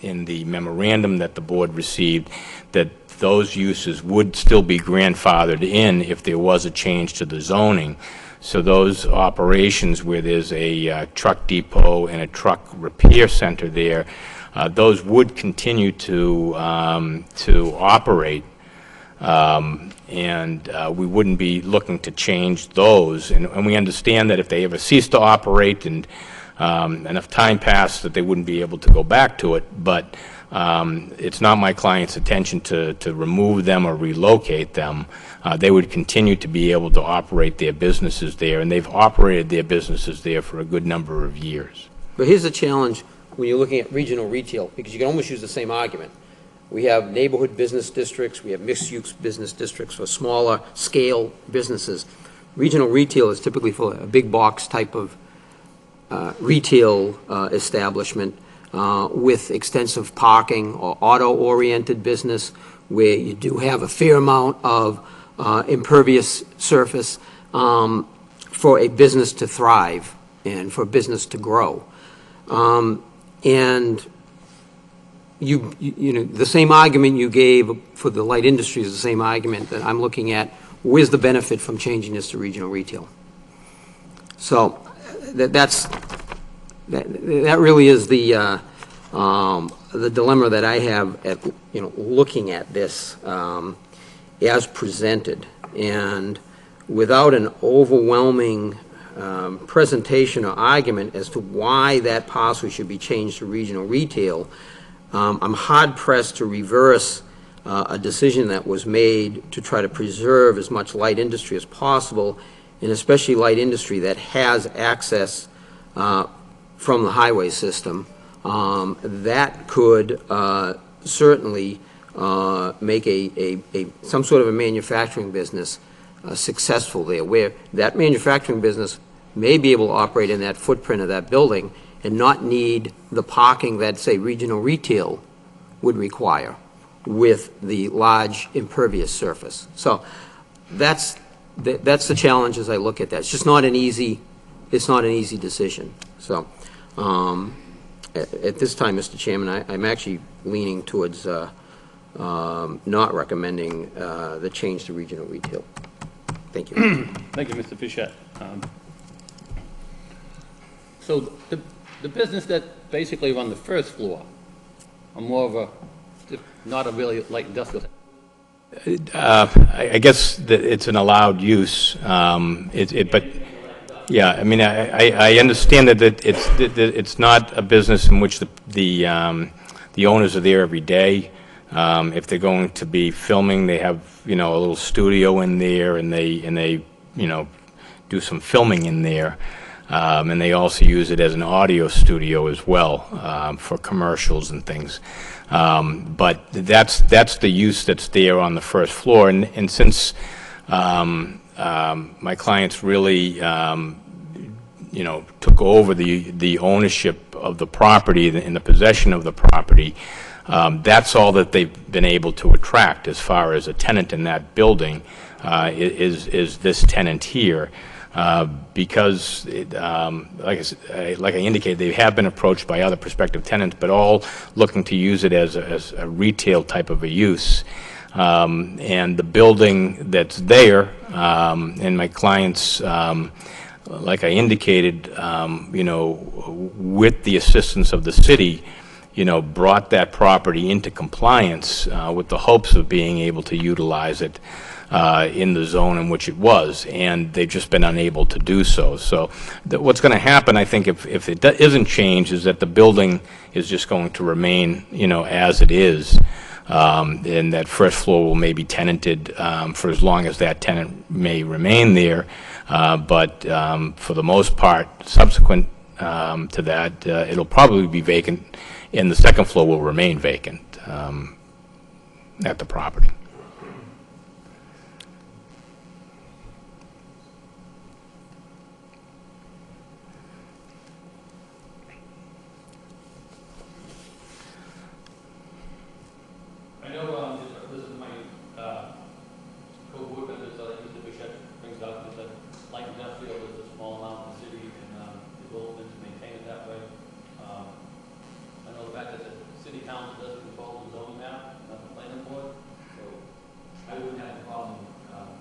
in the memorandum that the board received, that those uses would still be grandfathered in if there was a change to the zoning. So those operations where there's a truck depot and a truck repair center there, those would continue to operate, and we wouldn't be looking to change those. And we understand that if they ever cease to operate and enough time passed, that they wouldn't be able to go back to it. But it's not my client's intention to remove them or relocate them. They would continue to be able to operate their businesses there, and they've operated their businesses there for a good number of years. But here's the challenge when you're looking at regional retail, because you can almost use the same argument. We have neighborhood business districts, we have mixed-use business districts for smaller scale businesses. Regional retail is typically for a big box type of retail establishment with extensive parking or auto-oriented business, where you do have a fair amount of impervious surface for a business to thrive and for a business to grow. And the same argument you gave for the light industry is the same argument that I'm looking at. Where's the benefit from changing this to regional retail? So that really is the dilemma that I have at looking at this as presented, and without an overwhelming presentation or argument as to why that parcel should be changed to regional retail, I'm hard-pressed to reverse a decision that was made to try to preserve as much light industry as possible, and especially light industry that has access from the highway system. That could certainly make some sort of a manufacturing business successful there, where that manufacturing business may be able to operate in that footprint of that building and not need the parking that, say, regional retail would require with the large impervious surface. So that's the challenge as I look at that. It's just not an easy decision. So at this time, Mr. Chairman, I'm actually leaning towards not recommending the change to regional retail. Thank you. Thank you, Mr. Fischette. So the business that basically are on the first floor are more of a not a really light industrial. I guess that it's an allowed use, but, yeah, I mean, I understand that it's not a business in which the owners are there every day. If they're going to be filming, they have, a little studio in there, and they do some filming in there. And they also use it as an audio studio as well, for commercials and things. But that's the use that's there on the first floor. And since my clients really, took over the ownership of the property and the possession of the property, that's all that they've been able to attract as far as a tenant in that building, is this tenant here. Because, like I indicated, they have been approached by other prospective tenants, but all looking to use it as a retail type of a use. And the building that's there, and my clients, like I indicated, with the assistance of the city, brought that property into compliance with the hopes of being able to utilize it in the zone in which it was, and they've just been unable to do so. So what's going to happen, I think, if it isn't changed, is that the building is just going to remain, as it is, and that first floor will maybe tenanted for as long as that tenant may remain there, but for the most part, subsequent to that, it'll probably be vacant, and the second floor will remain vacant at the property. I know this is my co-board member, Mr. Bishop brings up, is that light industrial is a small amount in the city, and the goal is to maintain it that way. I know the fact that the city council doesn't control the zoning map, not the planning board, so I wouldn't have a problem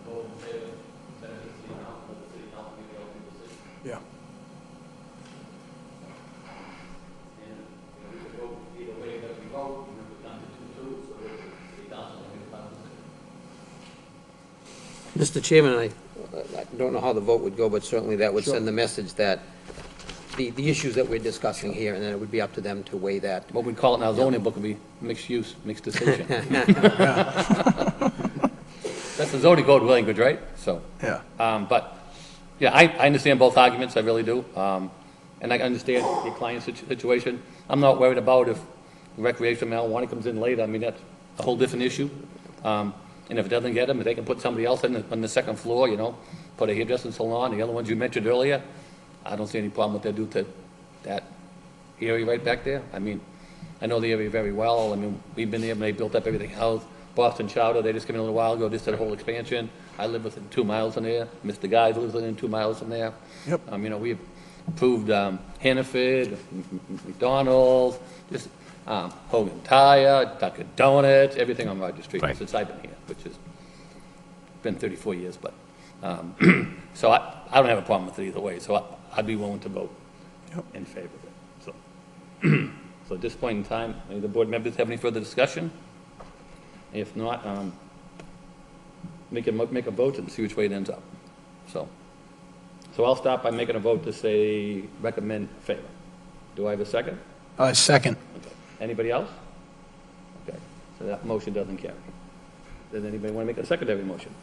voting in favor, sending it to the city council, let the city council make their own decision. Yeah. And we could vote either way that we vote, even if we come to 2-2, so that the city council can make a final decision. Mr. Chairman, I don't know how the vote would go, but certainly that would send the message that the issues that we're discussing here, and then it would be up to them to weigh that. What we call it in our zoning book would be mixed use, mixed decision. That's the zoning code of language, right? So, Yeah. but, yeah, I understand both arguments, I really do. And I understand your client's situation. I'm not worried about if recreational marijuana comes in later. I mean, that's a whole different issue. And if it doesn't get them, if they can put somebody else on the second floor, put a hairdressing salon, the other ones you mentioned earlier, I don't see any problem with they do to that area right back there. I mean, I know the area very well. I mean, we've been there when they built up everything else. Boston Chowder, they just came in a little while ago, just did a whole expansion. I live within 2 miles from there. Mr. Guys lives within 2 miles from there. Yep. We've approved Hannaford, McDonald's, just Hogan Tire, Dunkin' Donuts, everything on Roger Street Right. since I've been here, which has been 34 years, but, so I don't have a problem with it either way, so I'd be willing to vote in favor of it, so. So at this point in time, any of the board members have any further discussion? If not, make a vote and see which way it ends up, so. So I'll start by making a vote to say recommend favor. Do I have a second? Second. Okay. Anybody else? Okay, so that motion doesn't carry. Does anybody want to make a secondary motion?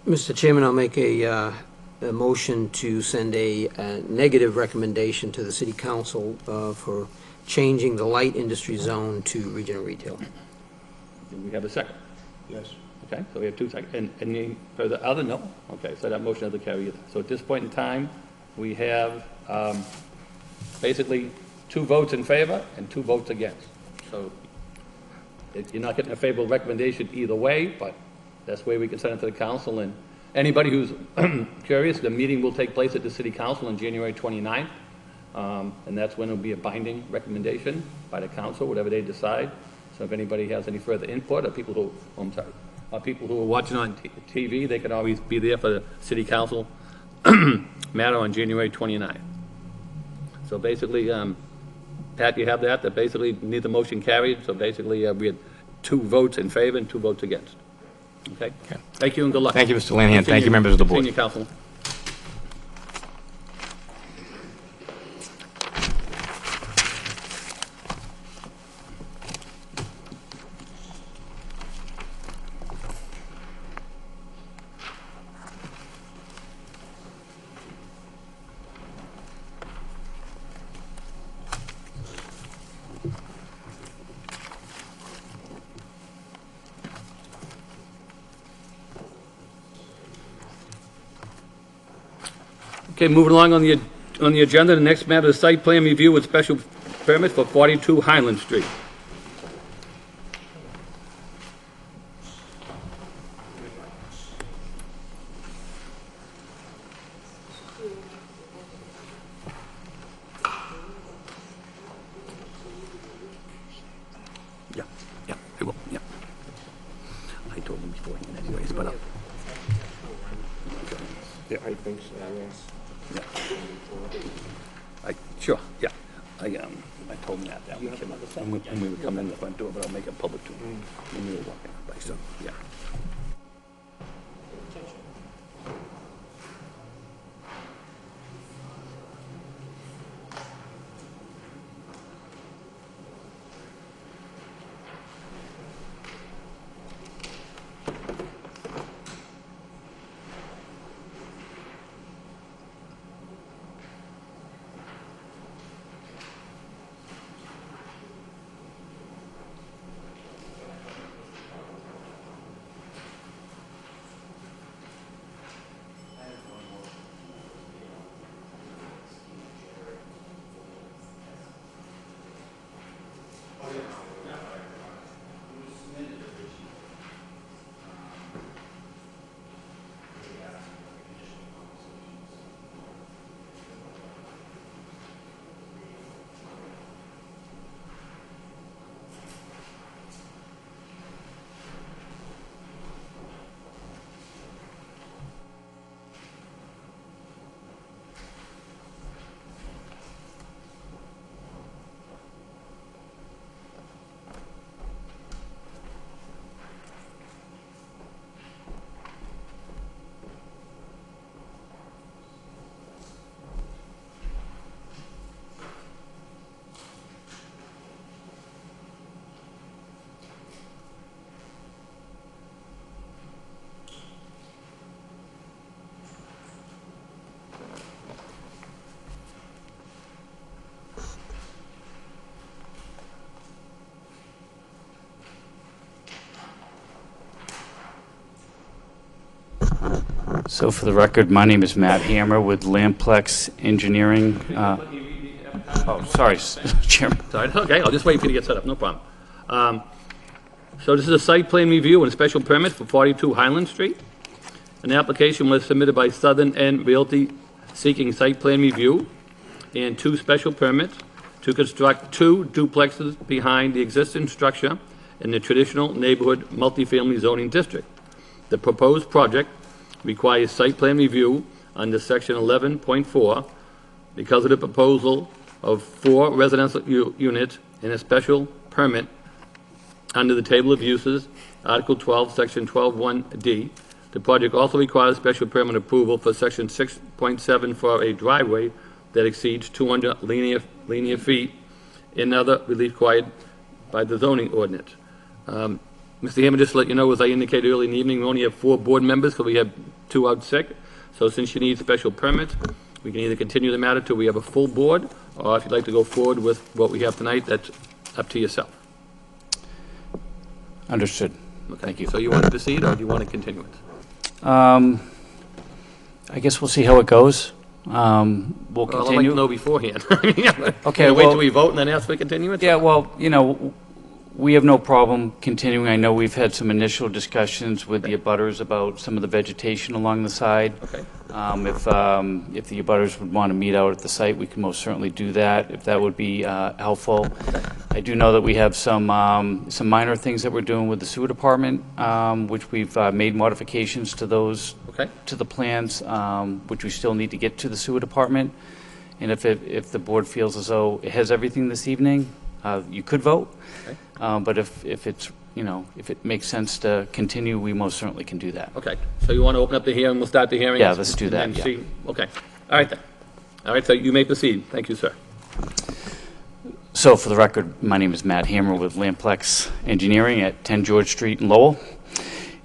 Mr. Chairman, I'll make a motion to send a negative recommendation to the city council for changing the light industry zone to regional retail. Do we have a second? Yes. Okay, so we have 2 seconds. And any further other? No? Okay, so that motion doesn't carry either. So at this point in time, we have basically 2 votes in favor and 2 votes against. So you're not getting a favorable recommendation either way, but that's the way we can send it to the council. And anybody who's curious, the meeting will take place at the city council on January 29th. And that's when it'll be a binding recommendation by the council, whatever they decide. So if anybody has any further input, or people who, people who are watching on TV, they can always be there for the city council matter on January 29th. So basically, Pat, you have that basically neither motion carried, so basically we had 2 votes in favor and 2 votes against. Okay? Thank you and good luck. Thank you, Mr. Lanahan. Thank you, members of the board. Senior counsel. Okay, moving along on the agenda, the next matter is site plan review with special permit for 42 Highland Street. Yeah, I will, yeah. I told him beforehand anyways, but Yeah, I think so, yes. Sure, yeah. I told him that we came out and we would come in the front door, but I'll make it public to him. And we were walking by, so, yeah. So for the record, my name is Matt Hammer with Lamplex Engineering. Oh, sorry, Chairman. Sorry, okay, I'll just wait for you to get set up, no problem. So this is a site plan review and special permit for 42 Highland Street. An application was submitted by Southern End Realty seeking site plan review and 2 special permits to construct 2 duplexes behind the existing structure in the traditional neighborhood multifamily zoning district. The proposed project requires site plan review under section 11.4 because of the proposal of 4 residential units and a special permit under the table of uses, Article 12, Section 12.1D. The project also requires special permit approval for Section 6.7 for a driveway that exceeds 200 linear feet and other relief required by the zoning ordinance. Mr. Hammond, just to let you know, as I indicated early in the evening, we only have 4 board members, because we have 2 out sick. So since you need special permits, we can either continue the matter till we have a full board, or if you'd like to go forward with what we have tonight, that's up to yourself. Understood. Okay. Thank you. So you want to proceed, or do you want to continue it? I guess we'll see how it goes. We'll Well, I'd like continue. to know beforehand. Okay, Wait well- till we vote and then ask for continuance? Yeah, well, you know, we have no problem continuing. I know we've had some initial discussions with the abutters about some of the vegetation along the side. Okay. If the abutters would want to meet out at the site, we can most certainly do that, if that would be helpful. I do know that we have some minor things that we're doing with the sewer department, which we've made modifications to those, Okay. to the plans, which we still need to get to the sewer department. And if the board feels as though it has everything this evening, you could vote. But if it's, if it makes sense to continue, we most certainly can do that. Okay, so you want to open up the hearing, we'll start the hearing? Yeah, let's do and that, then yeah. see- Okay, all right then. All right, so you may proceed. Thank you, sir. So for the record, my name is Matt Hammer with Lamplex Engineering at 10 George Street in Lowell.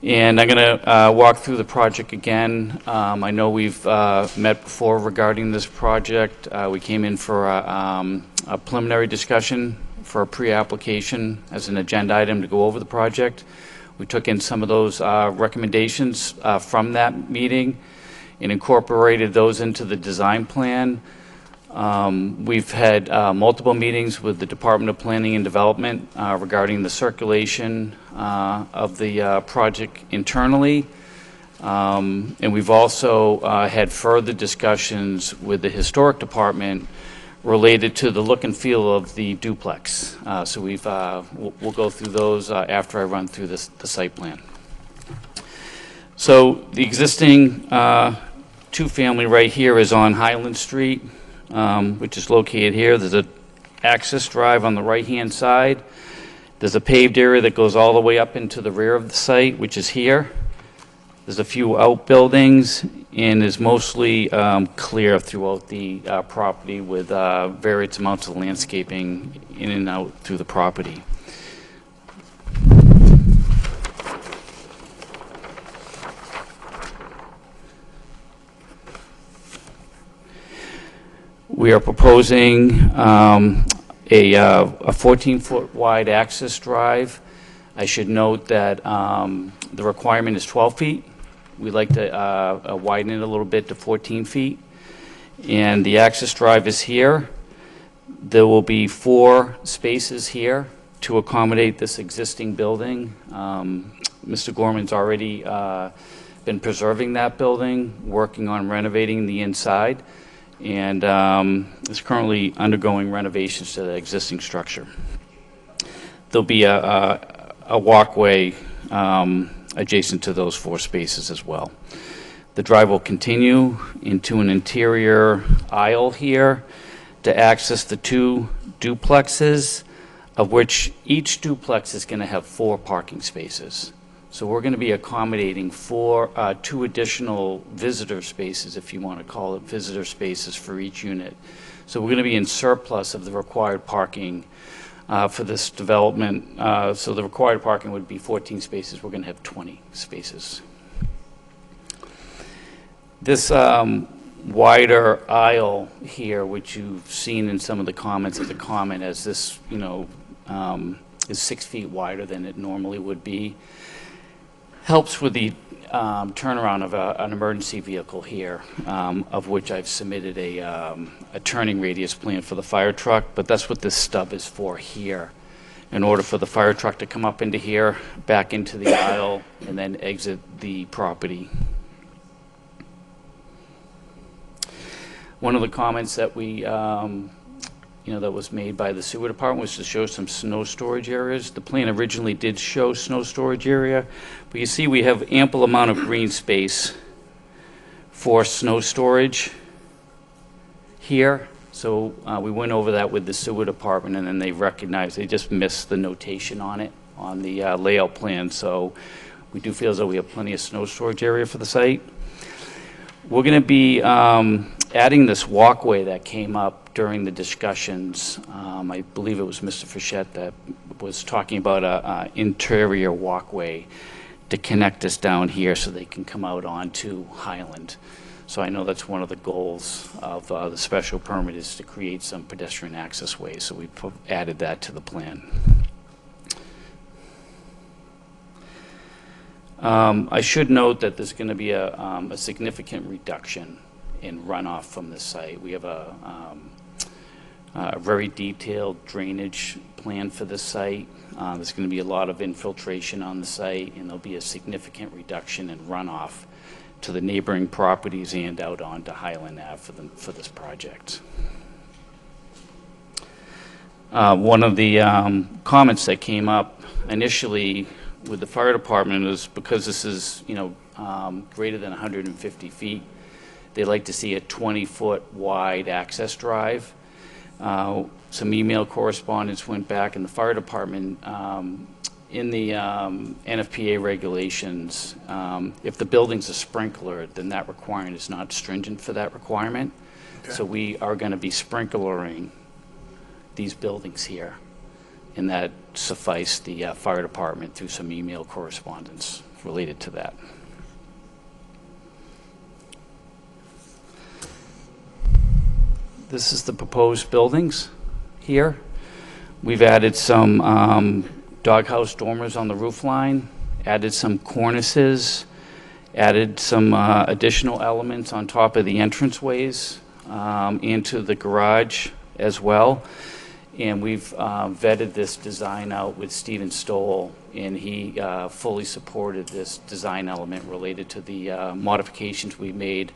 And I'm going to walk through the project again. I know we've met before regarding this project. We came in for a preliminary discussion for a pre-application as an agenda item to go over the project. We took in some of those recommendations from that meeting and incorporated those into the design plan. We've had multiple meetings with the Department of Planning and Development regarding the circulation of the project internally. And we've also had further discussions with the Historic Department related to the look and feel of the duplex. So we'll go through those after I run through the site plan. So the existing two-family right here is on Highland Street, which is located here. There's an access drive on the right-hand side. There's a paved area that goes all the way up into the rear of the site, which is here. There's a few outbuildings, and is mostly clear throughout the property with various amounts of landscaping in and out through the property. We are proposing a 14-foot wide access drive. I should note that the requirement is 12 feet. We'd like to widen it a little bit to 14 feet. And the access drive is here. There will be 4 spaces here to accommodate this existing building. Mr. Gorman's already been preserving that building, working on renovating the inside, and is currently undergoing renovations to the existing structure. There'll be a walkway adjacent to those 4 spaces as well. The drive will continue into an interior aisle here to access the 2 duplexes, of which each duplex is going to have 4 parking spaces. So we're going to be accommodating 2 additional visitor spaces, if you want to call it visitor spaces, for each unit. So we're going to be in surplus of the required parking for this development. So the required parking would be 14 spaces. We're going to have 20 spaces. This wider aisle here, which you've seen in some of the comments as a comment, as this, is 6 feet wider than it normally would be, helps with the turnaround of an emergency vehicle here, of which I've submitted a turning radius plan for the fire truck, but that's what this stub is for here, in order for the fire truck to come up into here, back into the aisle, and then exit the property. One of the comments that we, that was made by the sewer department was to show some snow storage areas. The plan originally did show snow storage area, but you see we have ample amount of green space for snow storage here. So we went over that with the sewer department, and then they recognized, they just missed the notation on it, on the layout plan. So we do feel as though we have plenty of snow storage area for the site. We're going to be adding this walkway that came up during the discussions. I believe it was Mr. Fischette that was talking about an interior walkway to connect us down here so they can come out onto Highland. So I know that's one of the goals of the special permit, is to create some pedestrian access ways. So we added that to the plan. I should note that there's going to be a significant reduction in runoff from the site. We have a very detailed drainage plan for the site. There's going to be a lot of infiltration on the site, and there'll be a significant reduction in runoff to the neighboring properties and out onto Highland Ave for this project. One of the comments that came up initially with the fire department is, because this is greater than 150 feet, They like to see a 20-foot wide access drive. Some email correspondence went back in the fire department. In the NFPA regulations, if the building's a sprinkler, then that requirement is not stringent for that requirement. So we are going to be sprinklering these buildings here, and that sufficed the fire department through some email correspondence related to that. This is the proposed buildings here. We've added some doghouse dormers on the roof line, added some cornices, added some additional elements on top of the entranceways into the garage as well. And we've vetted this design out with Stephen Stoll, and he fully supported this design element related to the modifications we made,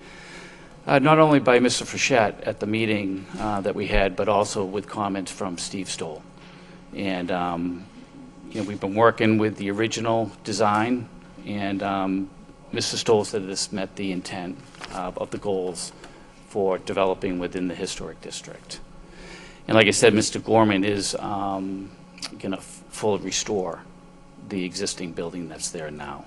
not only by Mr. Frechette at the meeting that we had, but also with comments from Steve Stoll. And you know, we've been working with the original design, and Mr. Stoll said this met the intent of the goals for developing within the historic district. And like I said, Mr. Gorman is going to fully restore the existing building that's there now.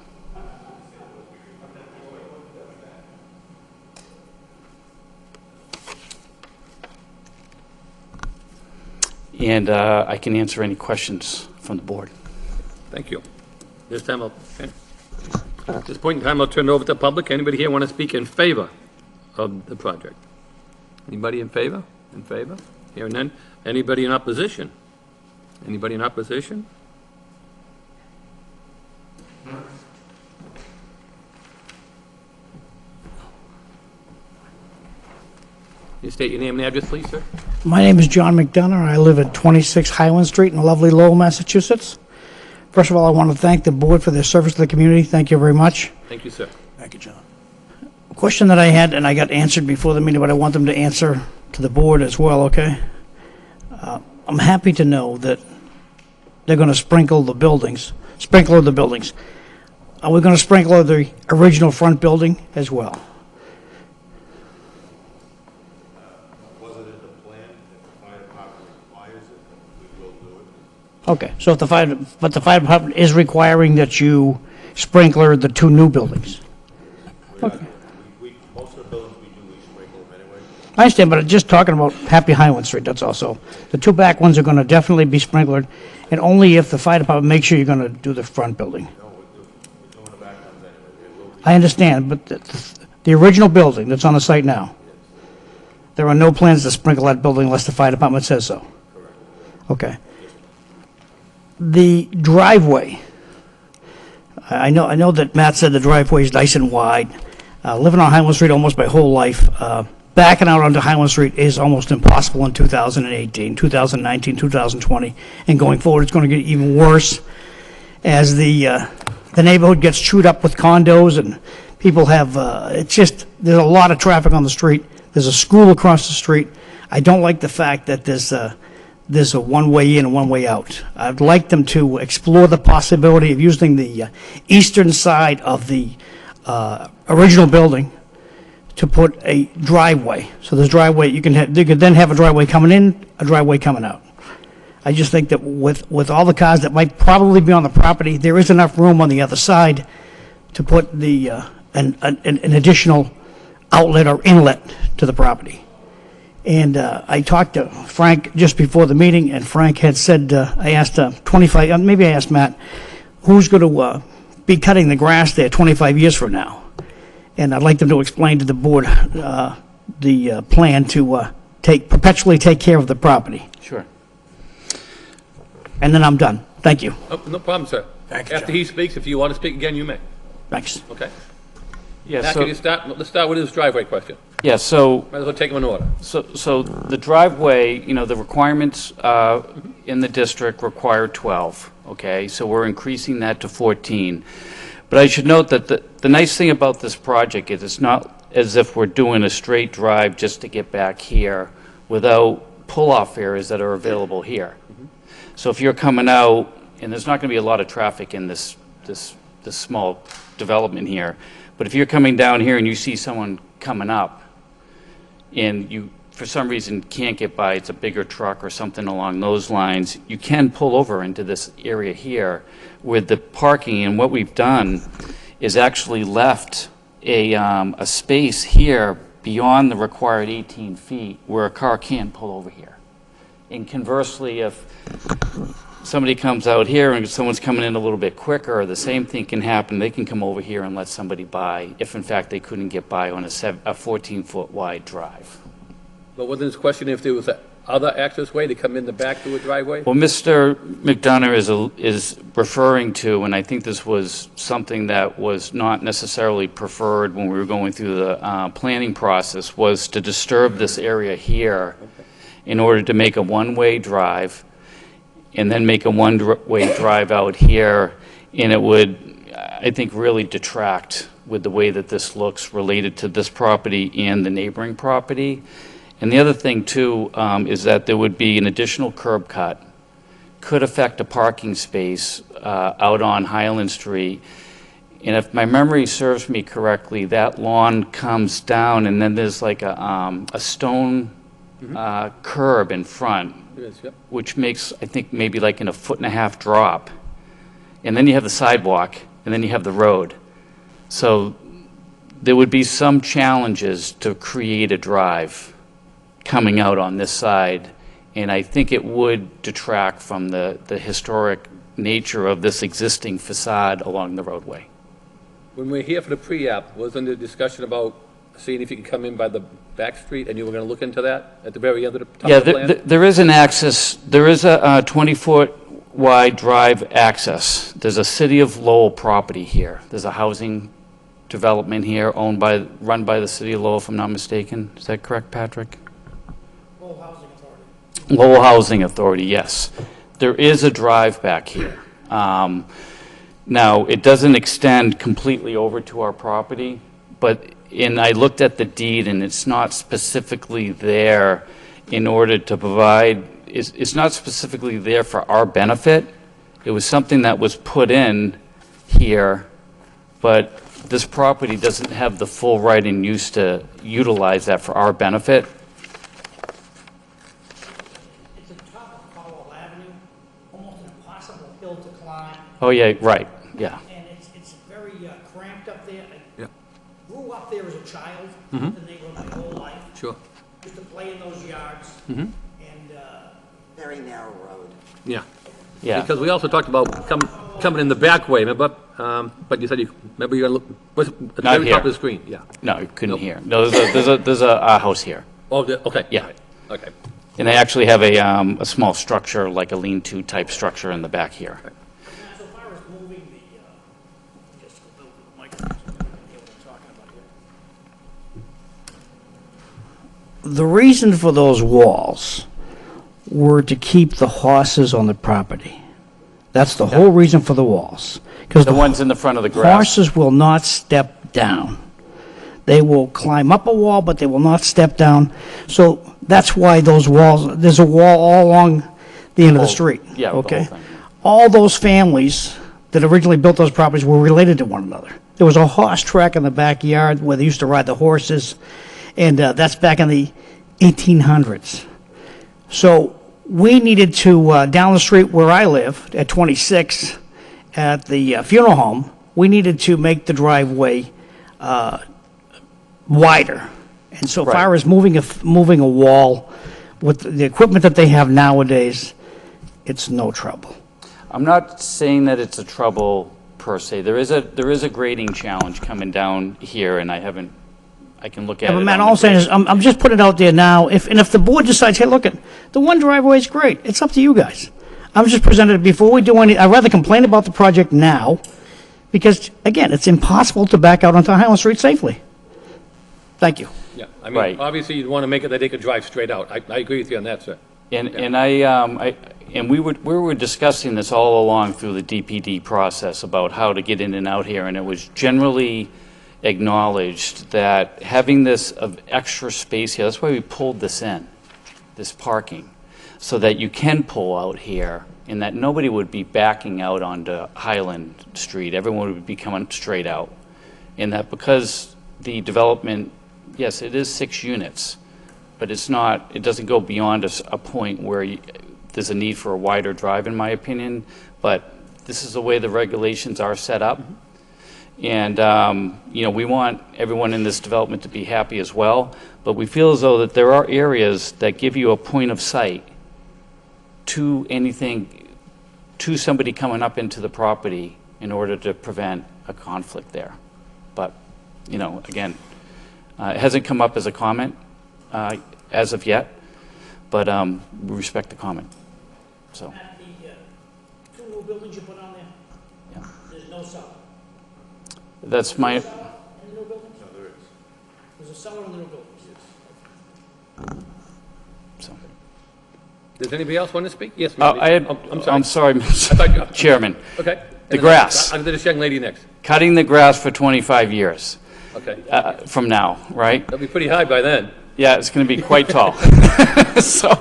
And I can answer any questions from the board. Thank you. This time, at this point in time, I'll turn it over to the public. Anybody here want to speak in favor of the project? Anybody in favor? In favor? Hearing none. Anybody in opposition? Anybody in opposition? You state your name and address, please, sir. My name is John McDonough. I live at 26 Highland Street in lovely Lowell, Massachusetts. First of all, I want to thank the board for their service to the community. Thank you very much. Thank you, sir. Thank you, John. A question that I had, and I got answered before the meeting, but I want them to answer to the board as well, okay? I'm happy to know that they're going to sprinkler the buildings. Are we going to sprinkler the original front building as well? Okay, so if the fire department is requiring that you sprinkler the two new buildings? Okay. Most of the buildings we do, we sprinkle them anyway. I understand, but just talking about Happy Highland Street, that's also. The two back ones are going to definitely be sprinklered, and only if the fire department makes sure you're going to do the front building. No, we're doing the back ones anyway. I understand, but the original building that's on the site now, there are no plans to sprinkle that building unless the fire department says so? Correct. Okay. The driveway, I know that Matt said the driveway is nice and wide. Living on Highland Street almost my whole life, backing out onto Highland Street is almost impossible in 2018, 2019, 2020, and going forward it's going to get even worse as the neighborhood gets chewed up with condos and people have, there's a lot of traffic on the street. There's a school across the street. I don't like the fact that there's a one-way in and one-way out. I'd like them to explore the possibility of using the eastern side of the original building to put a driveway. So there's driveway, you could then have a driveway coming in, a driveway coming out. I just think that with all the cars that might probably be on the property, there is enough room on the other side to put an additional outlet or inlet to the property. And I talked to Frank just before the meeting, and Frank had said, I asked 25, maybe I asked Matt, who's going to be cutting the grass there 25 years from now? And I'd like them to explain to the board the plan to perpetually take care of the property. Sure. And then I'm done. Thank you. Oh, no problem, sir. Thank you, After John. he speaks, if you want to speak again, you may. Thanks. Okay? Yeah, Now, so, can you start, let's start with his driveway question. yeah, so Might as well take them in order. So the driveway, you know, the requirements in the district require 12, okay? So we're increasing that to 14. But I should note that the nice thing about this project is it's not as if we're doing a straight drive just to get back here without pull-off areas that are available here. So if you're coming out, and there's not going to be a lot of traffic in this small development here, but if you're coming down here and you see someone coming up, and you, for some reason, can't get by, it's a bigger truck or something along those lines, you can pull over into this area here with the parking. And what we've done is actually left a space here beyond the required 18 feet where a car can pull over here. And conversely, if somebody comes out here and someone's coming in a little bit quicker, the same thing can happen. They can come over here and let somebody by if, in fact, they couldn't get by on a 14-foot wide drive. But wasn't this question if there was a other access way to come in the back through a driveway? Well, Mr. McDonough is referring to, and I think this was something that was not necessarily preferred when we were going through the planning process, was to disturb this area here in order to make a one-way drive, and then make a one-way drive out here, and it would, I think, really detract with the way that this looks related to this property and the neighboring property. And the other thing, too, is that there would be an additional curb cut, could affect a parking space out on Highland Street. And if my memory serves me correctly, that lawn comes down, and then there's like a stone curb in front, which makes, I think, maybe like in a 1.5-foot drop. And then you have the sidewalk, and then you have the road. So there would be some challenges to create a drive coming out on this side, and I think it would detract from the historic nature of this existing facade along the roadway. When we were here for the pre-app, wasn't there discussion about seeing if you could come in by the back street, and you were going to look into that at the very end of the top of the plan? There is an access, there is a 20-foot wide drive access. There's a City of Lowell property here. There's a housing development here run by the City of Lowell, if I'm not mistaken. Is that correct, Patrick? Lowell Housing Authority, yes. There is a drive back here. Now, it doesn't extend completely over to our property, and I looked at the deed, and it's not specifically there in order to provide, it's not specifically there for our benefit. It was something that was put in here, but this property doesn't have the full right and use to utilize that for our benefit. Oh, yeah, right, yeah. And it's very cramped up there. Yeah. I grew up there as a child, in the neighborhood my whole life. Sure. Used to play in those yards. Mhm. And, Very narrow road. Yeah. Yeah. Because we also talked about coming in the back way, remember? But you said remember you're going to look, at the Not very here. top of the screen, yeah. No, you couldn't Nope. hear. No, there's a house here. Oh, okay. Yeah. All right. Okay. And they actually have a small structure, like a lean-to type structure in the back here. so far as moving the, just go over the microphone so we can hear what I'm talking about here. The reason for those walls were to keep the horses on the property. That's the whole reason for the walls. Because The ones in the front of the grass. horses will not step down. They will climb up a wall, but they will not step down. So that's why those walls, there's a wall all along the end of the street. yeah, the whole Okay? thing. All those families that originally built those properties were related to one another. There was a horse track in the backyard where they used to ride the horses, and that's back in the 1800s. So we needed to, down the street where I live, at 26, at the funeral home, we needed to make the driveway wider. And so Right. far as moving a wall, with the equipment that they have nowadays, it's no trouble. I'm not saying that it's a trouble per se. There is a grading challenge coming down here, and I can look at Yeah, it. but Matt, on all the I'm saying grade. is, I'm just putting it out there now, if the board decides, hey, look, the one driveway is great, it's up to you guys. I'm just presenting it before we do any, I'd rather complain about the project now, because, again, it's impossible to back out onto Highland Street safely. Thank you. Yeah, I Right. mean, obviously you'd want to make it that they could drive straight out. I agree with you on that, sir. And we were discussing this all along through the DPD process about how to get in and out here, and it was generally acknowledged that having this extra space here, that's why we pulled this in, this parking, so that you can pull out here, and that nobody would be backing out onto Highland Street. Everyone would be coming straight out. And that because the development yes, it is 6 units, but it's not, it doesn't go beyond a point where there's a need for a wider drive, in my opinion, but this is the way the regulations are set up. And, you know, we want everyone in this development to be happy as well, but we feel as though that there are areas that give you a point of sight to anything, to somebody coming up into the property in order to prevent a conflict there. But, you know, again, it hasn't come up as a comment as of yet, but we respect the comment, so. At the 2 new buildings you put on there, Yeah. there's no cellar. That's my, Is there a cellar in the new buildings? No, there is. There's a cellar in the new buildings? so. Does anybody else want to speak? Yes, I'm sorry, Mr. Chairman. Okay. The grass. I'll do this young lady next. Cutting the grass for 25 years Okay. from now, right? That'll be pretty high by then. Yeah, it's going to be quite tall. So,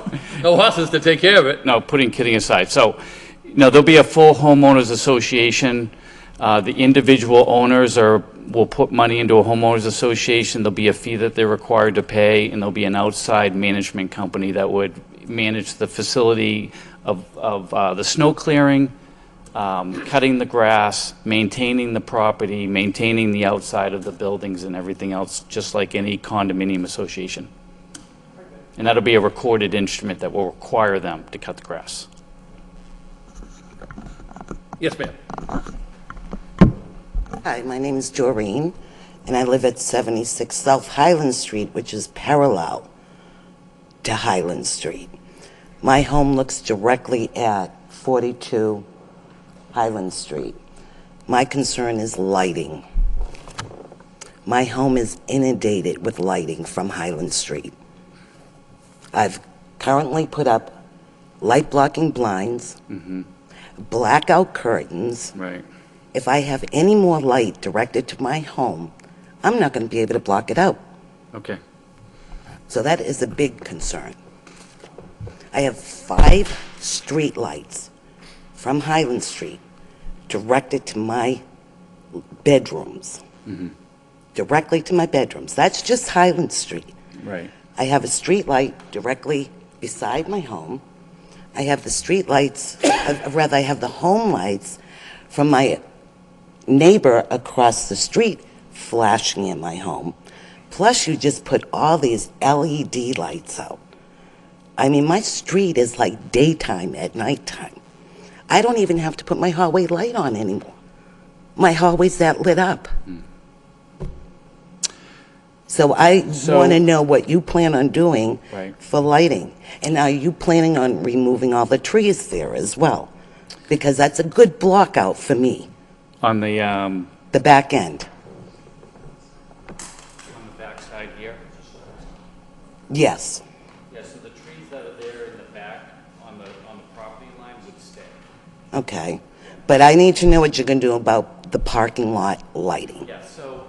No horses to take care of it. no, kidding aside. So, you know, there'll be a full homeowners association. The individual owners will put money into a homeowners association. There'll be a fee that they're required to pay, and there'll be an outside management company that would manage the facility of the snow clearing, cutting the grass, maintaining the property, maintaining the outside of the buildings and everything else, just like any condominium association. And that'll be a recorded instrument that will require them to cut the grass. Yes, ma'am. Hi, my name is Doreen, and I live at 76 South Highland Street, which is parallel to Highland Street. My home looks directly at 42 Highland Street. My concern is lighting. My home is inundated with lighting from Highland Street. I've currently put up light-blocking blinds, blackout curtains. Right. If I have any more light directed to my home, I'm not going to be able to block it out. Okay. So that is a big concern. I have 5 street lights from Highland Street directed to my bedrooms. Directly to my bedrooms. That's just Highland Street. Right. I have a street light directly beside my home. I have the street lights, rather I have the home lights from my neighbor across the street flashing in my home. Plus you just put all these LED lights out. I mean, my street is like daytime at nighttime. I don't even have to put my hallway light on anymore. My hallway's that lit up. So I want to know what you plan on doing for lighting. And are you planning on removing all the trees there as well? Because that's a good block out for me. On the back end. On the back side here? Yes. Yeah, so the trees that are there in the back on the property line would stay. Okay. But I need to know what you're going to do about the parking lot lighting. Yeah, so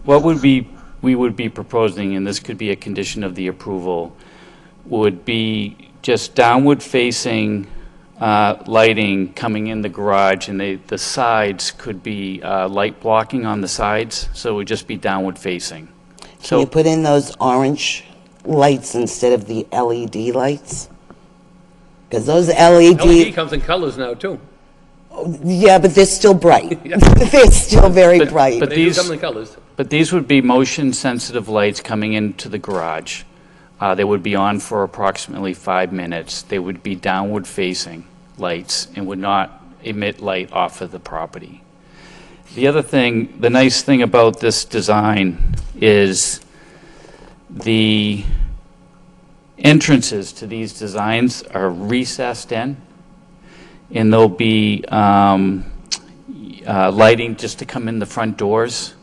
what we would be proposing, and this could be a condition of the approval, would be just downward facing lighting coming in the garage, and the sides could be light blocking on the sides, so it would just be downward facing. Can you put in those orange lights instead of the LED lights? Because those LED comes in colors now, too. Yeah, but they're still bright. They're still very bright. But They do come in colors. But these would be motion-sensitive lights coming into the garage. They would be on for approximately 5 minutes. They would be downward-facing lights and would not emit light off of the property. The other thing, the nice thing about this design is the entrances to these designs are recessed in, and there'll be lighting just to come in the front doors.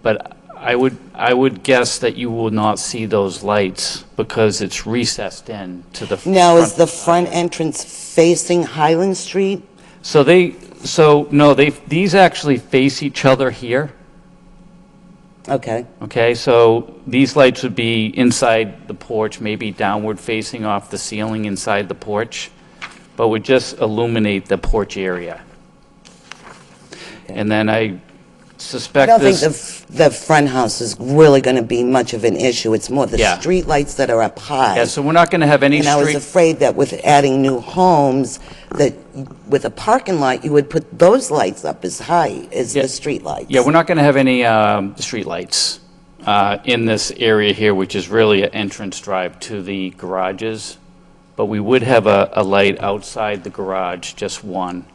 But I would guess that you will not see those lights because it's recessed in to the front. Now, is the front entrance facing Highland Street? These actually face each other here. Okay. Okay, so these lights would be inside the porch, maybe downward facing off the ceiling inside the porch, but would just illuminate the porch area. And then suspect I don't think this. the front house is really going to be much of an issue. It's more the Yeah. street lights that are up high. Yeah, so we're not going to have any And I was street, afraid that with adding new homes, that with a parking lot, you would put those lights up as high as Yeah. the street lights. yeah, we're not going to have any street lights in this area here, which is really an entrance drive to the garages. But we would have a light outside the garage, just one.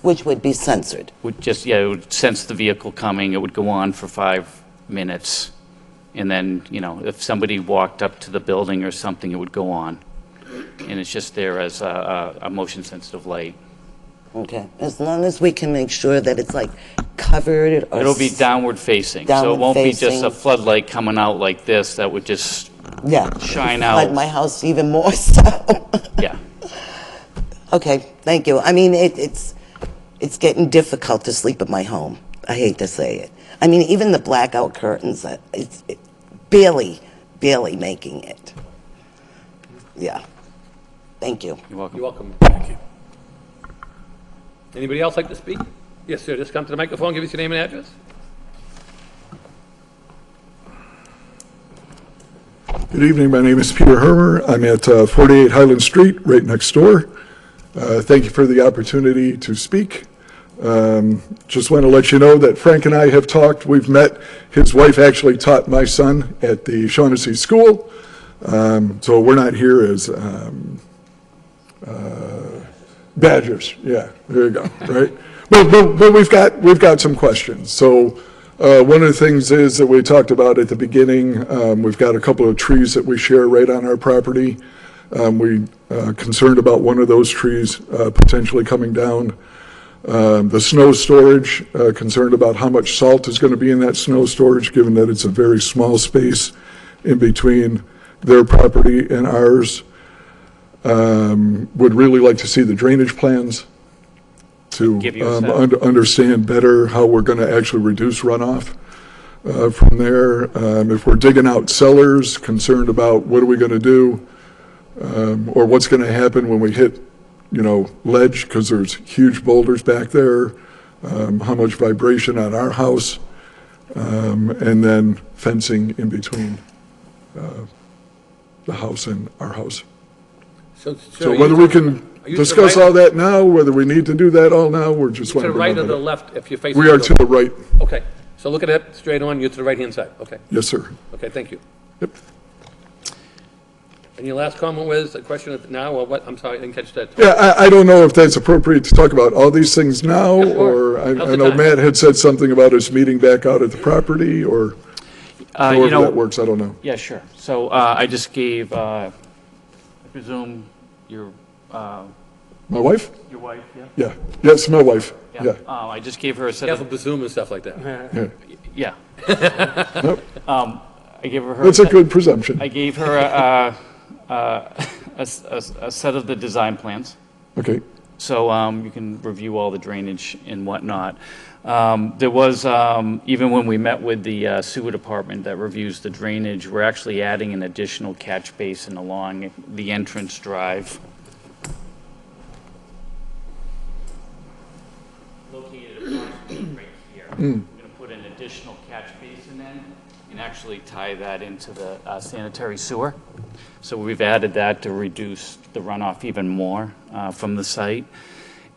Which would be censored. Would just, yeah, it would sense the vehicle coming, it would go on for 5 minutes. And then, if somebody walked up to the building or something, it would go on. And it's just there as a motion-sensitive light. Okay, as long as we can make sure that it's like covered or... It'll be downward facing, so it Downward won't be just facing. a floodlight coming out like this that would just Yeah. shine Flood out. my house even more so. Yeah. Okay, thank you. I mean, it's getting difficult to sleep in my home. I hate to say it. I mean, even the blackout curtains, it's barely making it. Yeah. Thank you. You're welcome. You're welcome. Thank you. Anybody else like to speak? Yes, sir, just come to the microphone, give us your name and address. Good evening, my name is Peter Hermer. I'm at 48 Highland Street, right next door. Thank you for the opportunity to speak. Just want to let you know that Frank and I have talked. We've met. His wife actually taught my son at the Shaughnessy School. So we're not here as badgers. Yeah, there you go, right? But we've got some questions. So one of the things is that we talked about at the beginning, we've got a couple of trees that we share right on our property. We concerned about one of those trees potentially coming down. The snow storage, concerned about how much salt is going to be in that snow storage, given that it's a very small space in between their property and ours. Would really like to see the drainage plans to Give you a sense. understand better how we're going to actually reduce runoff from there. If we're digging out cellars, concerned about what are we going to do, or what's going to happen when we hit, ledge, because there's huge boulders back there, how much vibration on our house, and then fencing in between the house and our house. So whether we can discuss all that now, whether we need to do that all now, we're just To wanting the to right or remember the that. left, if you're facing... We are to the right. Okay, so look at it straight on, you're to the right-hand side, okay. Yes, sir. Okay, thank you. Yep. And your last comment was a question of now, or what? I'm sorry, I didn't catch that. Yeah, I don't know if that's appropriate to talk about all these things now, Yeah, sure. or I Now's the know time. Matt had said something about us meeting back out at the property, or however that works, I don't know. Yeah, sure. So I just gave, I presume your... My wife? Your wife, yeah? Yeah, yes, my wife, yeah. I just gave her a set Careful of... with Zoom and stuff like that. Yeah. Yeah. Nope. I gave her... That's a good presumption. I gave her a set of the design plans. Okay. So you can review all the drainage and whatnot. There was, even when we met with the sewer department that reviews the drainage, we're actually adding an additional catch basin along the entrance drive. Located approximately right here. We're going to put an additional catch basin in and actually tie that into the sanitary sewer. So we've added that to reduce the runoff even more from the site.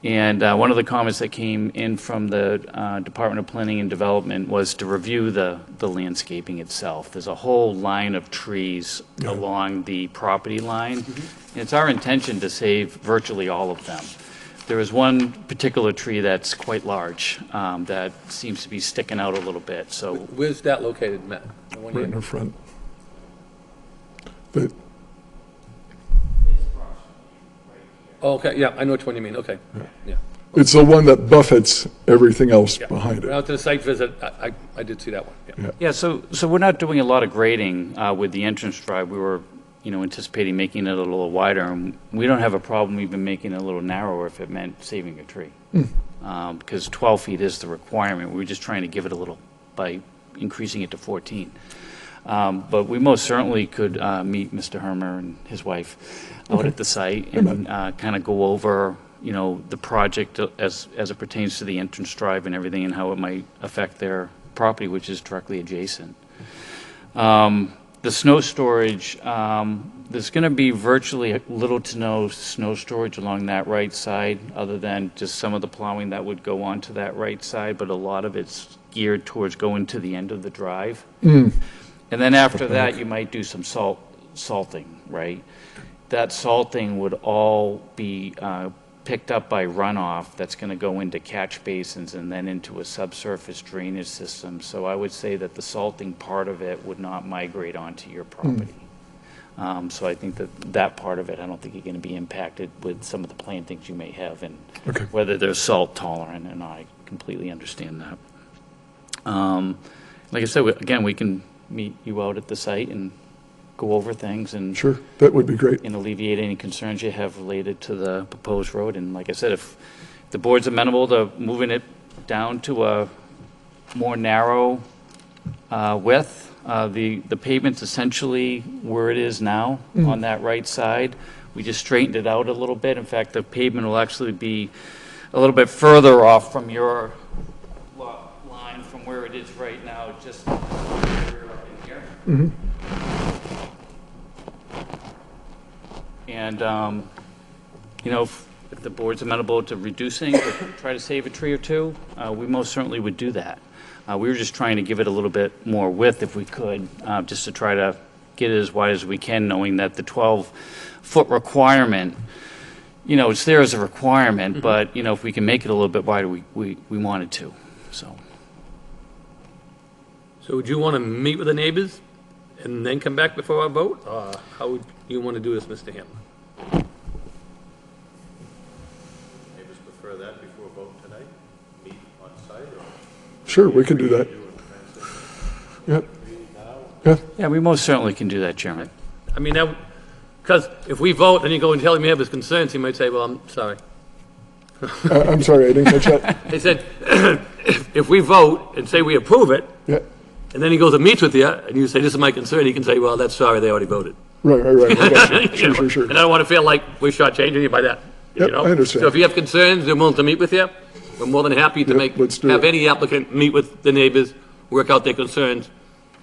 And one of the comments that came in from the Department of Planning and Development was to review the landscaping itself. There's a whole line of trees along the property line. And it's our intention to save virtually all of them. There is one particular tree that's quite large that seems to be sticking out a little bit, so. Where's that located, Matt? The one Right here? in the front. But Oh, okay, yeah, I know which one you mean, okay. Yeah. it's the one that buffets everything else behind Went it. out to the site visit, I did see that one, yeah. Yeah, so we're not doing a lot of grading with the entrance drive. We were, anticipating making it a little wider, and we don't have a problem even making it a little narrower if it meant saving a tree. Because 12 feet is the requirement. We were just trying to give it a little by increasing it to 14. But we most certainly could meet Mr. Hermer and his wife out at the site and kind of go over you know, the project as it pertains to the entrance drive and everything and how it might affect their property, which is directly adjacent. The snow storage, there's going to be virtually little to no snow storage along that right side, other than just some of the plowing that would go onto that right side, but a lot of it's geared towards going to the end of the drive. And then after that, you might do some salting, right? That salting would all be picked up by runoff that's going to go into catch basins and then into a subsurface drainage system. So I would say that the salting part of it would not migrate onto your property. So I think that part of it, I don't think you're going to be impacted with some of the plantings you may have and whether they're salt tolerant or not. I completely understand that. Like I said, again, we can meet you out at the site and go over things and Sure, that would be great. and alleviate any concerns you have related to the proposed road. And like I said, if the board's amenable to moving it down to a more narrow width, the pavement's essentially where it is now on that right side. We just straightened it out a little bit. In fact, the pavement will actually be a little bit further off from your line from where it is right now, just up in here. And, you know, if the board's amenable to reducing or try to save a tree or two, we most certainly would do that. We were just trying to give it a little bit more width if we could, just to try to get it as wide as we can, knowing that the 12-foot requirement, you know, it's there as a requirement, but, you know, if we can make it a little bit wider, we wanted to, so. So would you want to meet with the neighbors and then come back before our vote? Or how would you want to do this, Mr. Hamlin? Neighbors prefer that before a vote tonight? Meet on site or? Sure, we can do that. Yep. Yeah, we most certainly can do that, Chairman. I mean, because if we vote and you go and tell him you have his concerns, he might say, well, I'm sorry. I'm sorry, I didn't catch that. They said, if we vote and say we approve it, Yeah, and then he goes and meets with you, and you say, this is my concern, he can say, well, that's sorry, they already voted. right. I got you. You know, Sure. And I don't want to feel like we're shortchanging you by that. Yep, you know? I understand. So if you have concerns, they're willing to meet with you. We're more than happy to let's do have it. any applicant meet with the neighbors, work out their concerns,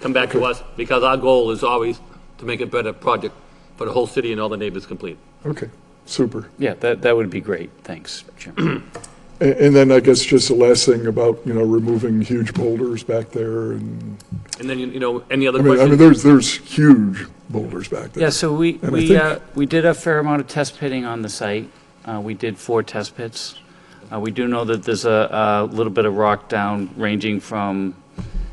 come back to us, because our goal is always to make a better project for the whole city and all the neighbors complete. Okay, super. Yeah, that would be great. Thanks, Chairman. And then I guess just the last thing about, you know, removing huge boulders back there and, And then, you know, any other I mean, questions? there's huge boulders back there. Yeah, so we And I think- we did a fair amount of test pitting on the site. We did 4 test pits. We do know that there's a little bit of rock down ranging from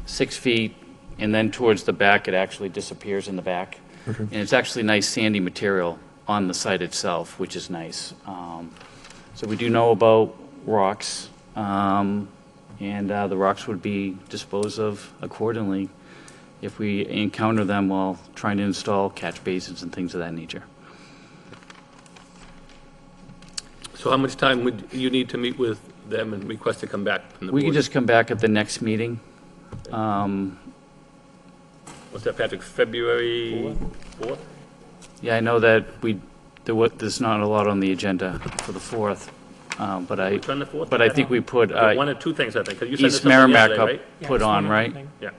6 feet, and then towards the back, it actually disappears in the back. And it's actually nice sandy material on the site itself, which is nice. So we do know about rocks, and the rocks would be disposed of accordingly if we encounter them while trying to install catch basins and things of that nature. So how much time would you need to meet with them and request to come back from the board? We can just come back at the next meeting. What's that, Patrick, February 4th? Yeah, I know that there's not a lot on the agenda for the 4th, but I Which one, the 4th? but I think we put One or two things, I think, 'cause you said East there's something Merrimack yesterday, up, right? put on, right? Yeah,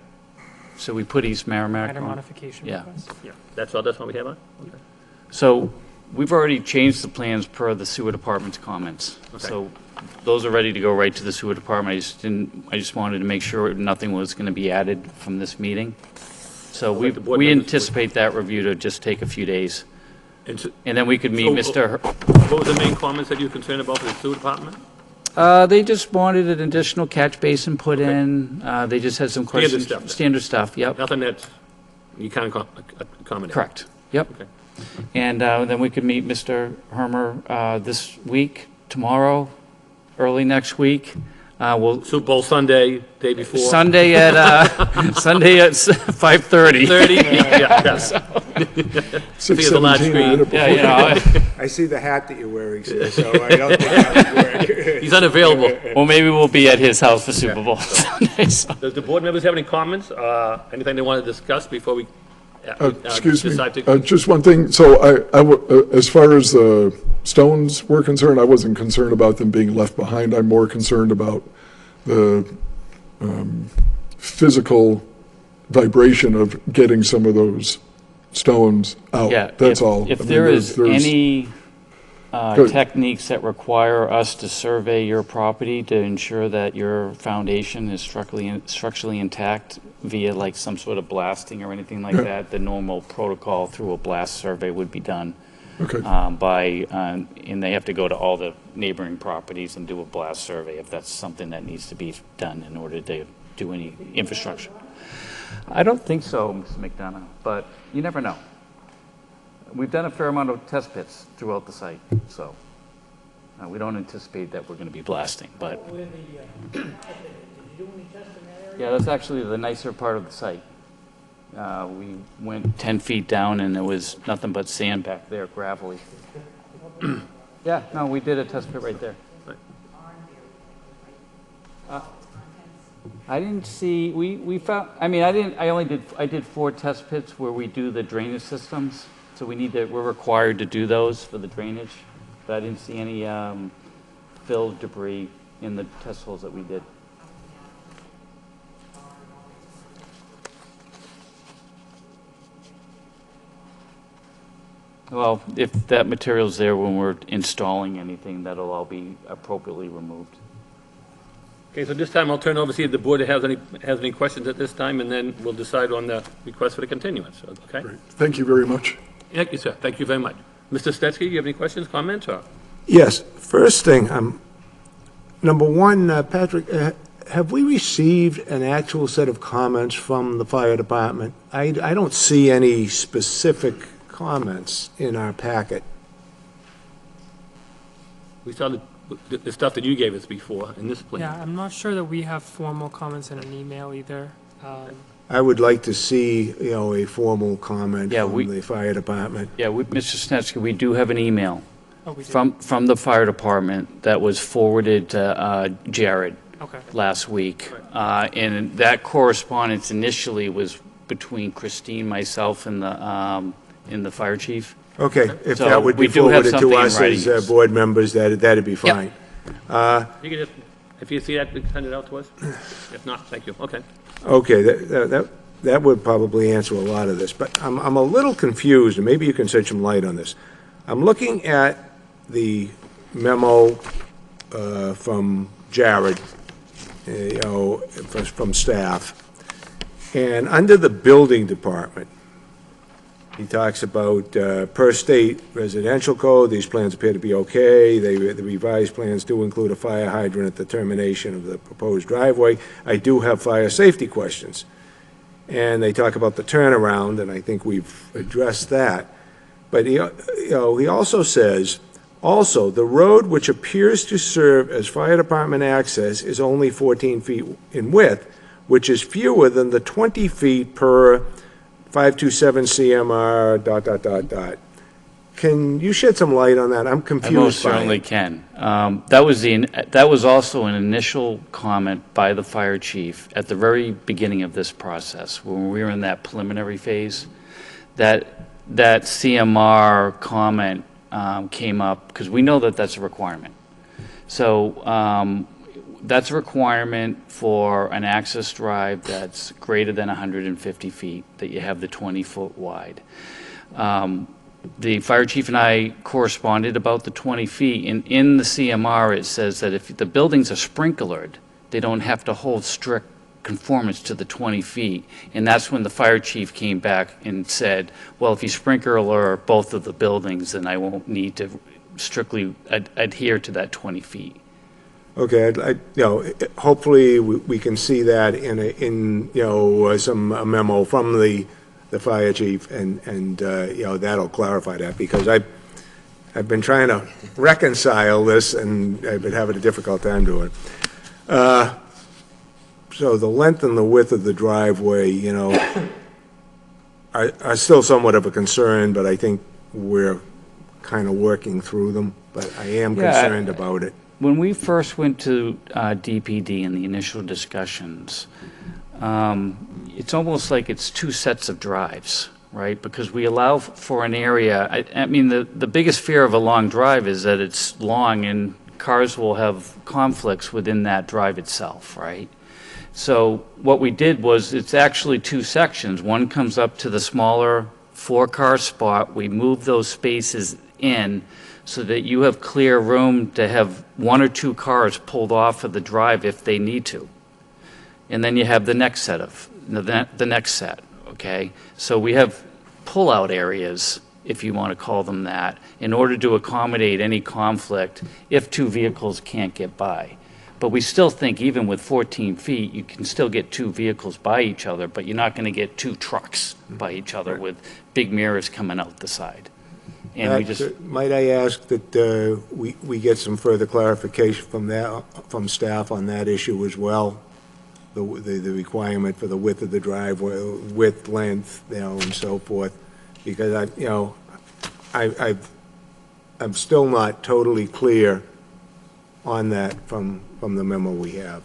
So we put East Merrimack Minor on. modification Yeah. request. yeah, that's all we have on? Okay. So we've already changed the plans per the sewer department's comments. Okay. So those are ready to go right to the sewer department. I just wanted to make sure nothing was going to be added from this meeting. So let the board we members- anticipate that review to just take a few days. And so- And then we could meet So, Mr. What was the main comments that you were concerned about for the sewer department? They just wanted an additional catch basin put in. They just had some Standard questions. stuff then. Standard stuff, yep. Nothing that you can't accommodate? Correct, yep. Okay. And then we could meet Mr. Hermer this week, tomorrow, early next week. We'll Super Bowl Sunday, day before? Sunday at 5:30. 30? Yeah. See the large 6:17, screen. right up Yeah, you know, I see the hat that you're wearing, sir, so I don't think that would work. He's unavailable. or maybe we'll be at his house for Super Bowl Sunday. So. Does the board members have any comments, anything they want to discuss before we Excuse me, decide to? just one thing, so as far as the stones were concerned. I wasn't concerned about them being left behind. I'm more concerned about the physical vibration of getting some of those stones out. Yeah, That's if- all. If I mean, there is there's- any Good. techniques that require us to survey your property to ensure that your foundation is structurally intact via like some sort of blasting or anything like Yeah. that, the normal protocol through a blast survey would be done. Okay. And they have to go to all the neighboring properties and do a blast survey if that's something that needs to be done in order to do any infrastructure. I don't think so, Mr. McDonough, but you never know. We've done a fair amount of test pits throughout the site, so we don't anticipate that we're going to be blasting, but. Yeah, that's actually the nicer part of the site. We went 10 feet down and there was nothing but sand back there, gravelly. Yeah, no, we did a test pit right there. I didn't see, we found, I mean, I did 4 test pits where we do the drainage systems. So we're required to do those for the drainage, but I didn't see any filled debris in the test holes that we did. Well, if that material's there when we're installing anything, that'll all be appropriately removed. Okay, so this time I'll turn over, see if the board has any questions at this time, and then we'll decide on the request for the continuance, okay? Great. Thank you very much. Thank you, sir. Thank you very much. Mr. Stetsky, you have any questions, comments, or? Yes, first thing, number one, Patrick, have we received an actual set of comments from the fire department? I don't see any specific comments in our packet. We saw the stuff that you gave us before in this plan. Yeah, I'm not sure that we have formal comments in an email either. I would like to see, a formal comment Yeah, from the fire department. Yeah, Mr. Snetsky, we do have an email Oh, we do? from the fire department that was forwarded to Jared Okay. last week. And that correspondence initially was between Christine, myself, and the fire chief. Okay, if So that would be we do have forwarded something to in us writing. as board members, that'd be fine. You can just, if you see that, send it out to us. If not, thank you. Okay. Okay, that would probably answer a lot of this, but I'm a little confused, and maybe you can shed some light on this. I'm looking at the memo from Jared, from staff, and under the building department, he talks about, per state residential code, these plans appear to be okay. The revised plans do include a fire hydrant at the termination of the proposed driveway. I do have fire safety questions. And they talk about the turnaround, and I think we've addressed that. But he also says, also, the road which appears to serve as fire department access is only 14 feet in width, which is fewer than the 20 feet per 527 CMR ... Can you shed some light on that? I'm I confused most by certainly it. can. That was also an initial comment by the fire chief at the very beginning of this process, when we were in that preliminary phase. That CMR comment came up, because we know that that's a requirement. So that's a requirement for an access drive that's greater than 150 feet, that you have the 20-foot wide. The fire chief and I corresponded about the 20 feet, and in the CMR, it says that if the buildings are sprinklered, they don't have to hold strict conformance to the 20 feet. And that's when the fire chief came back and said, well, if you sprinkler both of the buildings, then I won't need to strictly adhere to that 20 feet. Okay, hopefully we can see that in some memo from the fire chief, and that'll clarify that, because I've been trying to reconcile this, and I've been having a difficult time doing it. So the length and the width of the driveway, are still somewhat of a concern, but I think we're kind of working through them, but I am concerned about it. When we first went to DPD in the initial discussions, it's almost like it's two sets of drives, right? Because we allow for an area, I mean, the biggest fear of a long drive is that it's long and cars will have conflicts within that drive itself, right? So what we did was, it's actually two sections. One comes up to the smaller four-car spot. We move those spaces in so that you have clear room to have one or two cars pulled off of the drive if they need to. And then you have the next set, okay? So we have pull-out areas, if you want to call them that, in order to accommodate any conflict if two vehicles can't get by. But we still think even with 14 feet, you can still get two vehicles by each other, but you're not going to get two trucks by each other with big mirrors coming out the side. And we just, Might I ask that we get some further clarification from staff on that issue as well? The requirement for the width of the driveway, width, length, and so forth, because I'm still not totally clear on that from the memo we have.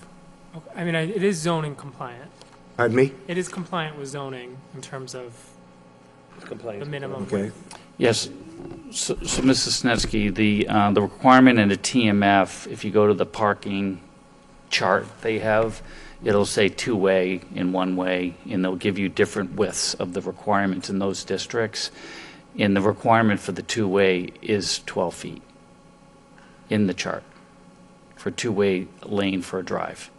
Okay, I mean, it is zoning compliant. Pardon me? It is compliant with zoning in terms of the minimum Okay. width. yes, so Mrs. Snetsky, the requirement in a TMF, if you go to the parking chart they have, it'll say two-way and one-way, and they'll give you different widths of the requirements in those districts. And the requirement for the two-way is 12 feet in the chart for two-way lane for a drive.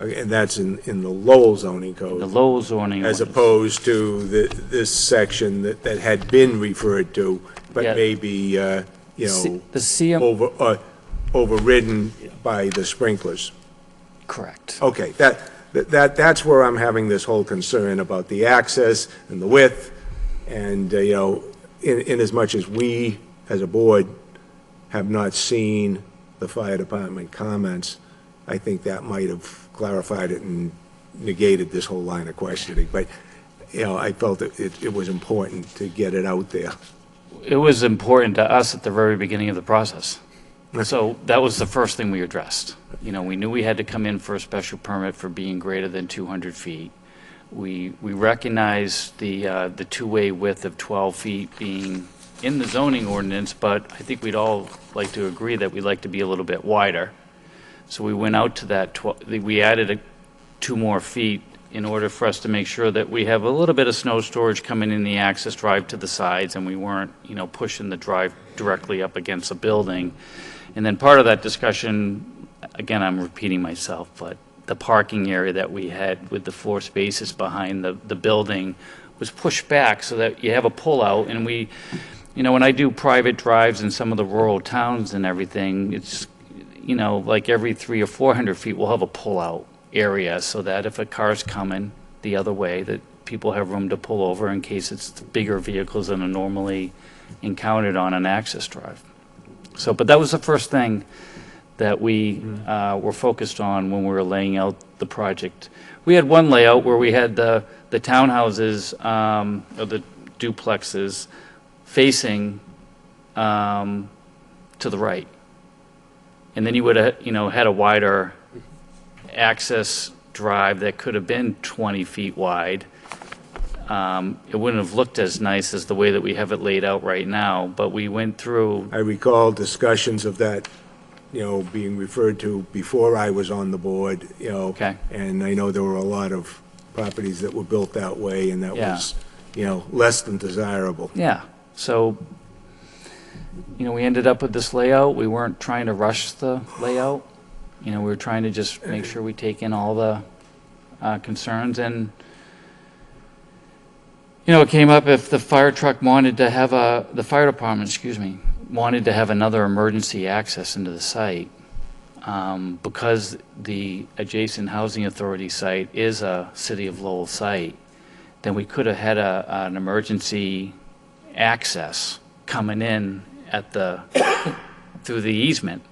Okay, and that's in the Lowell zoning code? The Lowell zoning. As opposed to this section that had been referred to, but Yeah. maybe, The CM. overridden by the sprinklers. Correct. Okay, that's where I'm having this whole concern about the access and the width, and, in as much as we, as a board, have not seen the fire department comments, I think that might have clarified it and negated this whole line of questioning, but, I felt that it was important to get it out there. It was important to us at the very beginning of the process. So that was the first thing we addressed. We knew we had to come in for a special permit for being greater than 200 feet. We recognized the two-way width of 12 feet being in the zoning ordinance, but I think we'd all like to agree that we'd like to be a little bit wider. So we went out to that, we added 2 more feet in order for us to make sure that we have a little bit of snow storage coming in the access drive to the sides, and we weren't, pushing the drive directly up against a building. And then part of that discussion, again, I'm repeating myself, but the parking area that we had with the 4 spaces behind the building was pushed back so that you have a pullout. And we, when I do private drives in some of the rural towns and everything, it's, like every 300 or 400 feet, we'll have a pullout area so that if a car's coming the other way, that people have room to pull over in case it's bigger vehicles than are normally encountered on an access drive. So, but that was the first thing that we were focused on when we were laying out the project. We had one layout where we had the townhouses, or the duplexes, facing to the right. And then you would have, had a wider access drive that could have been 20 feet wide. It wouldn't have looked as nice as the way that we have it laid out right now, but we went through. I recall discussions of that, being referred to before I was on the board, Okay. and I know there were a lot of properties that were built that way, and that Yeah. was, less than desirable. Yeah, so, we ended up with this layout. We weren't trying to rush the layout. We were trying to just make sure we take in all the concerns, and, it came up if the fire truck wanted to have the fire department, wanted to have another emergency access into the site, because the adjacent housing authority site is a City of Lowell site, then we could have had an emergency access coming in through the easement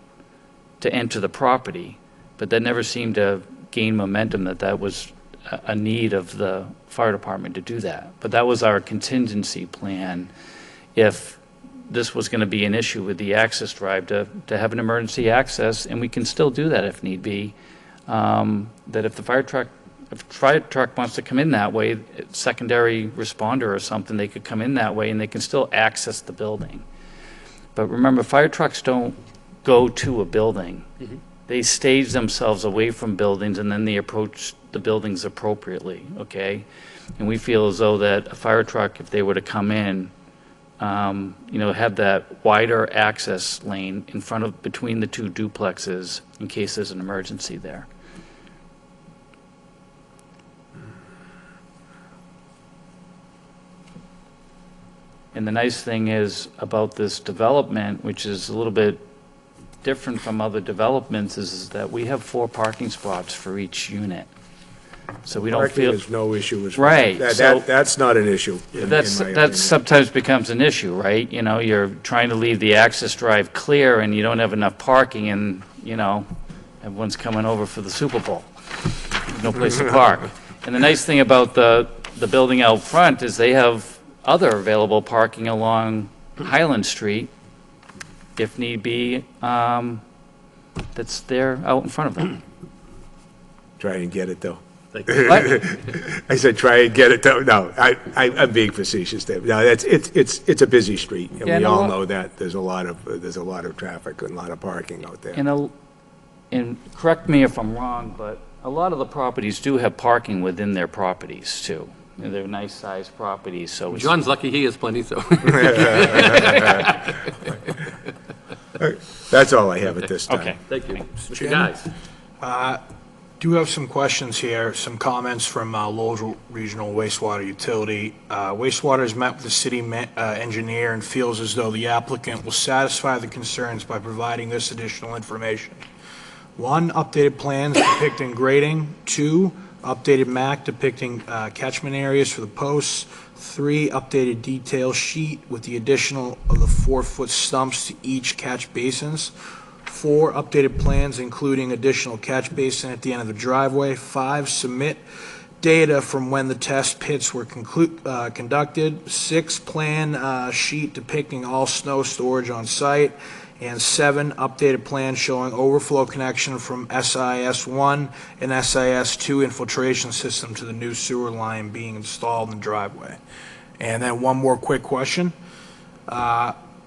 to enter the property, but that never seemed to gain momentum that was a need of the fire department to do that. But that was our contingency plan if this was going to be an issue with the access drive, to have an emergency access, and we can still do that if need be, that if the fire truck if a fire truck wants to come in that way, secondary responder or something, they could come in that way and they can still access the building. But remember, fire trucks don't go to a building. They stage themselves away from buildings and then they approach the buildings appropriately, okay? And we feel as though that a fire truck, if they were to come in, have that wider access lane in front of, between the two duplexes in case there's an emergency there. And the nice thing is about this development, which is a little bit different from other developments, is that we have 4 parking spots for each unit. So we don't Parking feel. is no issue as Right. That's not an issue. That sometimes becomes an issue, right? You're trying to leave the access drive clear and you don't have enough parking and, everyone's coming over for the Super Bowl. There's no place to park. And the nice thing about the building out front is they have other available parking along Highland Street, if need be, that's there out in front of them. Try and get it, though. What? I said, try and get it, though. No, I'm being facetious there. No, it's a busy street, and Yeah, we no, all well- know that. There's a lot of traffic and a lot of parking out there. And correct me if I'm wrong, but a lot of the properties do have parking within their properties, too. They're nice-sized properties, so it's... John's lucky he has plenty, so. That's all I have at this time. Okay. Thank you. Mr. Chairman? Guys. Do have some questions here, some comments from Lowell Regional Wastewater Utility. Wastewater has met with the city engineer and feels as though the applicant will satisfy the concerns by providing this additional information. 1, updated plans depicting grading. 2, updated map depicting catchment areas for the posts. 3, updated detail sheet with the additional of the 4-foot stumps to each catch basins. 4, updated plans including additional catch basin at the end of the driveway. 5, submit data from when the test pits were conducted. 6, plan sheet depicting all snow storage on site. And 7, updated plan showing overflow connection from SIS-1 and SIS-2 infiltration system to the new sewer line being installed in the driveway. And then one more quick question.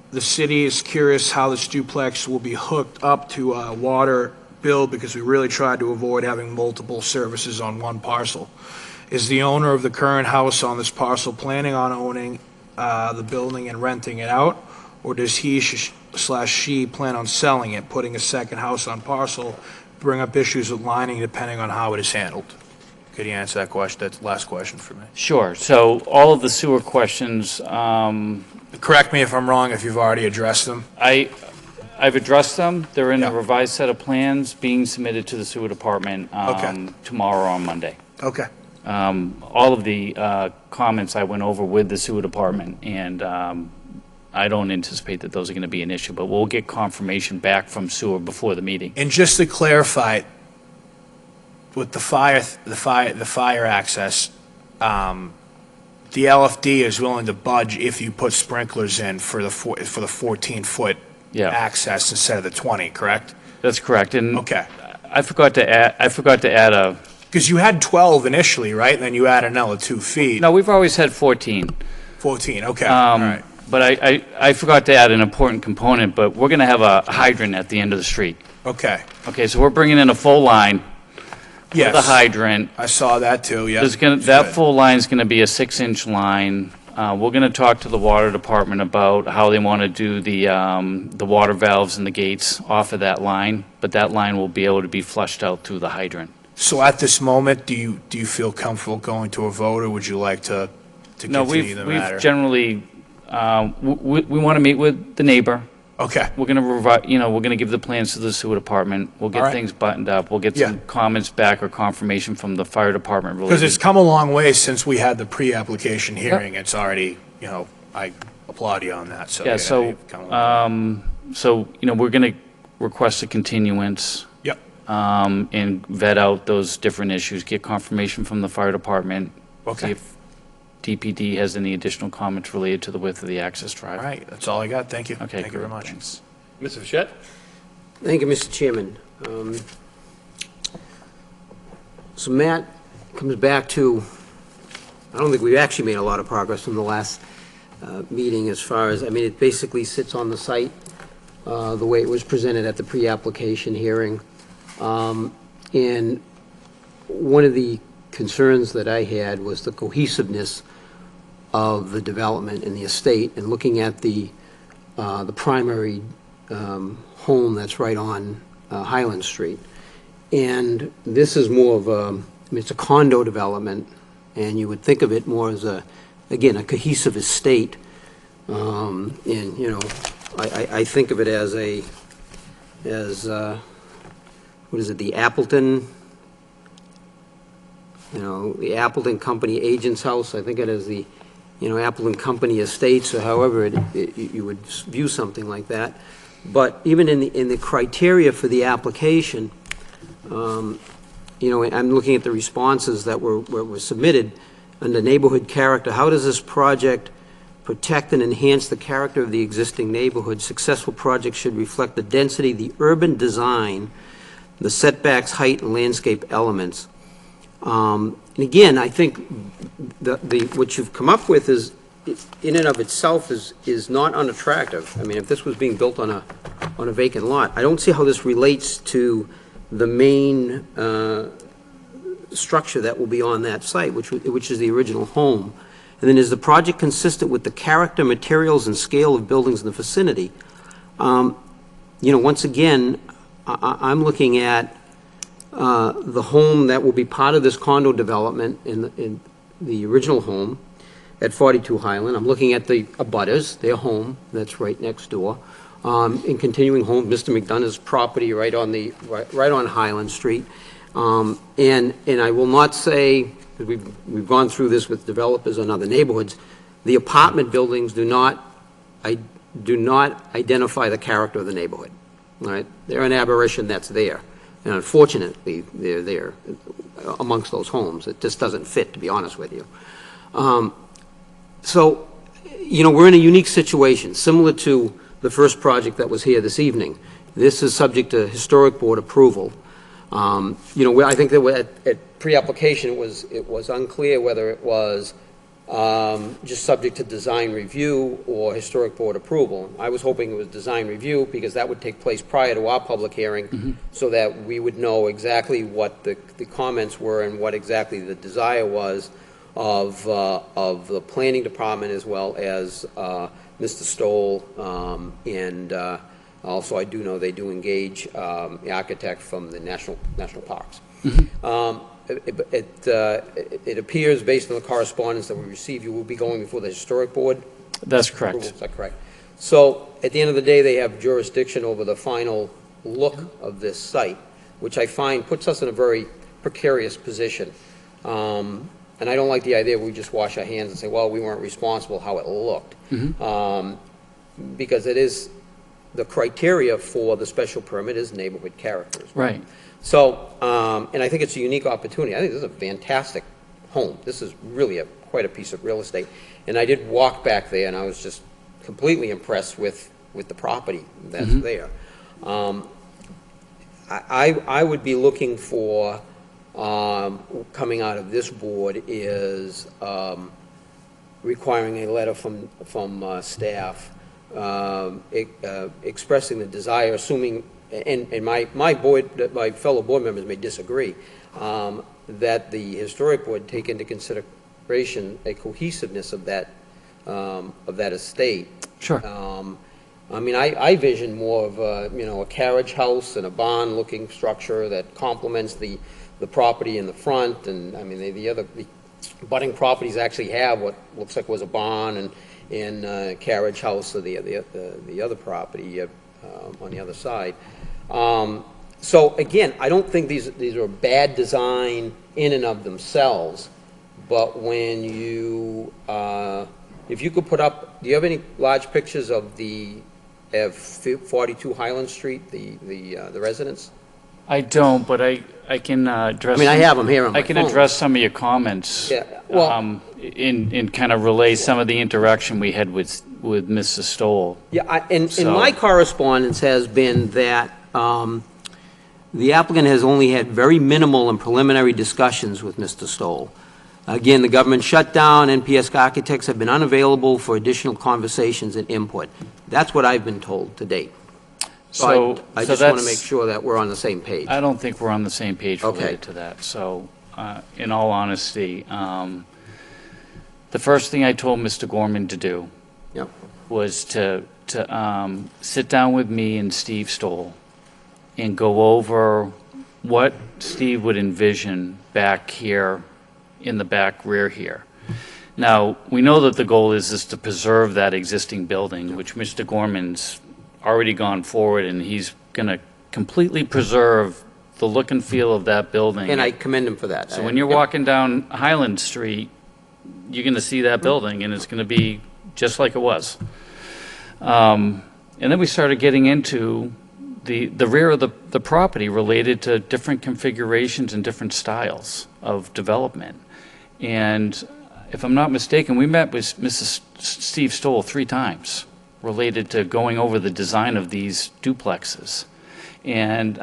The city is curious how this duplex will be hooked up to a water bill because we really tried to avoid having multiple services on one parcel. Is the owner of the current house on this parcel planning on owning the building and renting it out? Or does he/she plan on selling it, putting a second house on parcel, bring up issues with lining depending on how it is handled? Could you answer that question? That's the last question for me. Sure. So all of the sewer questions, correct me if I'm wrong, if you've already addressed them. I've addressed them. They're in Yeah. a revised set of plans being submitted to the sewer department tomorrow or Monday. Okay. All of the comments I went over with the sewer department, and I don't anticipate that those are going to be an issue, but we'll get confirmation back from sewer before the meeting. And just to clarify, with the fire access, the LFD is willing to budge if you put sprinklers in for the 14-foot Yeah. access instead of the 20, correct? That's correct. And Okay. I forgot to add a. Because you had 12 initially, right? And then you add another 2 feet. No, we've always had 14. 14, okay, all right. But I forgot to add an important component, but we're going to have a hydrant at the end of the street. Okay. Okay, so we're bringing in a full line Yes. with a hydrant. I saw that too, yeah. That full line is going to be a 6-inch line. We're going to talk to the water department about how they want to do the water valves and the gates off of that line, but that line will be able to be flushed out through the hydrant. So at this moment, do you feel comfortable going to a vote, or would you like to No, continue the matter? we've generally, we want to meet with the neighbor. Okay. We're going to we're going to give the plans to the sewer department. We'll All get right. things buttoned up. We'll get Yeah. some comments back or confirmation from the fire department. Because it's related- come a long way since we had the pre-application hearing. It's already, I applaud you on that, so. Yeah, so, you've come a long way. we're going to request a continuance. Yep. And vet out those different issues, get confirmation from the fire department. Okay. See if DPD has any additional comments related to the width of the access drive. All right, that's all I got. Thank you. Okay, Thank you very great, much. thanks. Mr. Fischett? Thank you, Mr. Chairman. So Matt comes back to, I don't think we've actually made a lot of progress from the last meeting as far as, I mean, it basically sits on the site the way it was presented at the pre-application hearing. And one of the concerns that I had was the cohesiveness of the development in the estate, and looking at the primary home that's right on Highland Street. And this is more of a, I mean, it's a condo development, and you would think of it more as a, again, a cohesive estate. And, you know, I think of it as what is it, the Appleton, you know, the Appleton Company Agent's House. I think it is the, you know, Appleton Company Estates, or however you would view something like that. But even in the criteria for the application, you know, I'm looking at the responses that were submitted under neighborhood character. How does this project protect and enhance the character of the existing neighborhood? Successful projects should reflect the density, the urban design, the setbacks, height, and landscape elements. And again, I think what you've come up with is, in and of itself, is not unattractive. I mean, if this was being built on a vacant lot, I don't see how this relates to the main structure that will be on that site, which is the original home. And then, is the project consistent with the character, materials, and scale of buildings in the vicinity? You know, once again, I'm looking at the home that will be part of this condo development in the original home at 42 Highland. I'm looking at the abutters, their home that's right next door. In continuing home, Mr. McDonough's property right on Highland Street. And I will not say, because we've gone through this with developers on other neighborhoods, the apartment buildings do not identify the character of the neighborhood. Right? They're an aberration that's there. And unfortunately, they're there amongst those homes. It just doesn't fit, to be honest with you. So, you know, we're in a unique situation, similar to the first project that was here this evening. This is subject to historic board approval. You know, I think that at pre-application, it was unclear whether it was just subject to design review or historic board approval. I was hoping it was design review, because that would take place prior to our public hearing, so that we would know exactly what the comments were and what exactly the desire was of the planning department, as well as Mr. Stoll, and also I do know they do engage the architect from the national parks. It appears, based on the correspondence that we received, you will be going before the historic board? That's correct. Is that correct? So, at the end of the day, they have jurisdiction over the final look of this site, which I find puts us in a very precarious position. And I don't like the idea we just wash our hands and say, well, we weren't responsible how it looked. Because it is, the criteria for the special permit is neighborhood characters. Right. So, and I think it's a unique opportunity. I think this is a fantastic home. This is really quite a piece of real estate. And I did walk back there, and I was just completely impressed with the property that's there. I would be looking for, coming out of this board, is requiring a letter from staff expressing the desire, assuming, and my fellow board members may disagree, that the historic board take into consideration a cohesiveness of that estate. Sure. I mean, I vision more of a carriage house and a barn-looking structure that complements the property in the front, and I mean the budding properties actually have what looks like was a barn and carriage house of the other property on the other side. So again, I don't think these are bad design in and of themselves, but when you if you could put up, do you have any large pictures of 42 Highland Street, the residence? I don't, but I can address. I mean, I have them here on my I can phone. address some of your comments. Yeah, well, in kind of relay some of the interaction we had with Mrs. Stoll. Yeah, and my correspondence has been that The applicant has only had very minimal and preliminary discussions with Mr. Stoll. Again, the government shutdown, NPS architects have been unavailable for additional conversations and input. That's what I've been told to date. So I just want to make sure that we're on the same page. I don't think we're on the same page Okay. related to that. So, in all honesty, the first thing I told Mr. Gorman to do Yep. was to sit down with me and Steve Stoll and go over what Steve would envision back here in the back rear here. Now, we know that the goal is to preserve that existing building, which Mr. Gorman's already gone forward, and he's going to completely preserve the look and feel of that building. And I commend him for that. So when you're walking down Highland Street, you're going to see that building, and it's going to be just like it was. And then we started getting into the rear of the property related to different configurations and different styles of development. And if I'm not mistaken, we met with Mrs. Steve Stoll 3 times related to going over the design of these duplexes. And,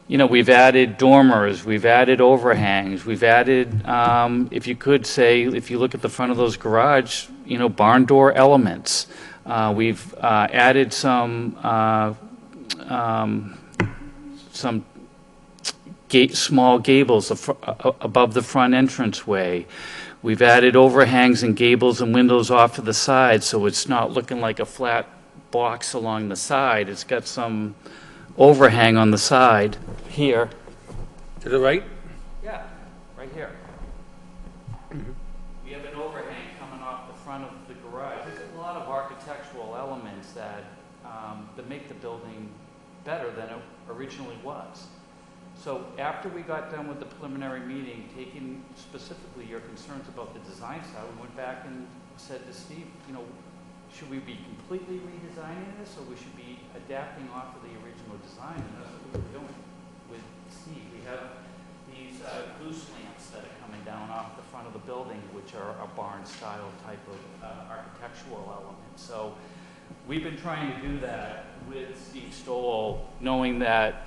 we've added dormers, we've added overhangs, we've added, if you could say, if you look at the front of those garage, barn door elements. We've added some small gables above the front entranceway. We've added overhangs and gables and windows off to the side, so it's not looking like a flat box along the side. It's got some overhang on the side here. To the right? Yeah, right here. We have an overhang coming off the front of the garage. There's a lot of architectural elements that make the building better than it originally was. So after we got done with the preliminary meeting, taking specifically your concerns about the design style, we went back and said to Steve, should we be completely redesigning this, or we should be adapting off of the original design? And that's what we were doing with Steve. We have these goose lamps that are coming down off the front of the building, which are a barn-style type of architectural element. So we've been trying to do that with Steve Stoll, knowing that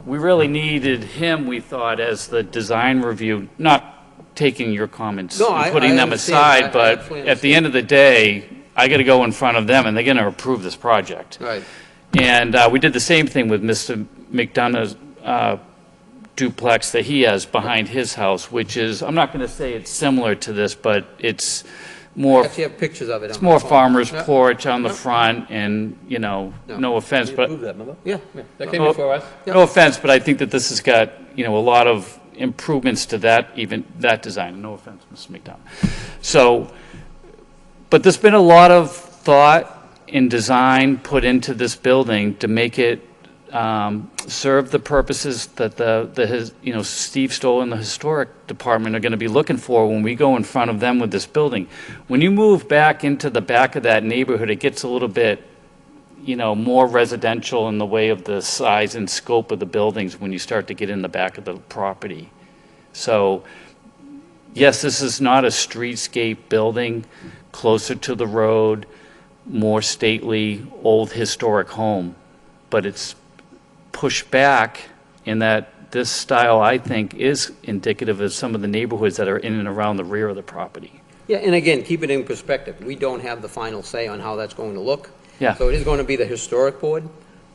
we really needed him, we thought, as the design review, not taking your comments and putting them aside, but at the end of the day, I got to go in front of them, and they're going to approve this project. Right. And we did the same thing with Mr. McDonough's duplex that he has behind his house, which is, I'm not going to say it's similar to this, but it's more. I actually have pictures of it. It's more farmer's porch on the front, and, no offense, but. Yeah. That came before us. No offense, but I think that this has got, a lot of improvements to that design. No offense, Mr. McDonough. So, but there's been a lot of thought and design put into this building to make it serve the purposes that Steve Stoll and the historic department are going to be looking for when we go in front of them with this building. When you move back into the back of that neighborhood, it gets a little bit, more residential in the way of the size and scope of the buildings when you start to get in the back of the property. So, yes, this is not a streetscape building, closer to the road, more stately, old historic home, but it's pushed back in that this style, I think, is indicative of some of the neighborhoods that are in and around the rear of the property. Yeah, and again, keep it in perspective. We don't have the final say on how that's going to look. Yeah. So it is going to be the historic board,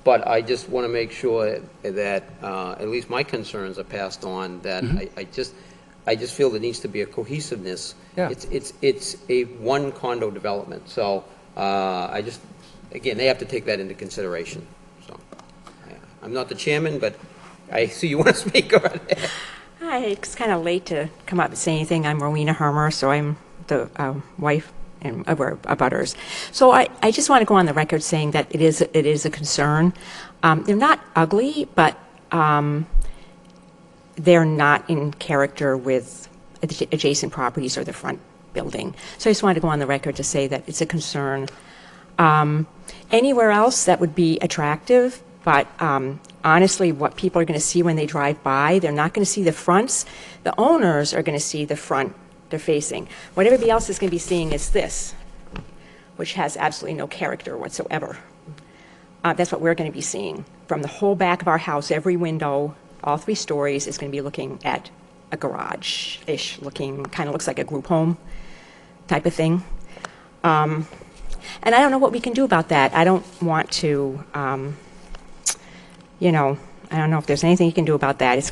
but I just want to make sure that at least my concerns are passed on, that I just feel there needs to be a cohesiveness. Yeah. It's a one condo development, so again, they have to take that into consideration. So I'm not the chairman, but I see you want to speak. Go ahead. Hi, it's kind of late to come up and say anything. I'm Rowena Hermer, so I'm the wife and we're abutters. So I just want to go on the record saying that it is a concern. They're not ugly, but they're not in character with adjacent properties or the front building. So I just wanted to go on the record to say that it's a concern. Anywhere else that would be attractive, but honestly, what people are going to see when they drive by, they're not going to see the fronts. The owners are going to see the front they're facing. What everybody else is going to be seeing is this, which has absolutely no character whatsoever. That's what we're going to be seeing from the whole back of our house, every window, all 3 stories, is going to be looking at a garage-ish looking, kind of looks like a group home type of thing. And I don't know what we can do about that. I don't want to, you know, I don't know if there's anything you can do about that. It's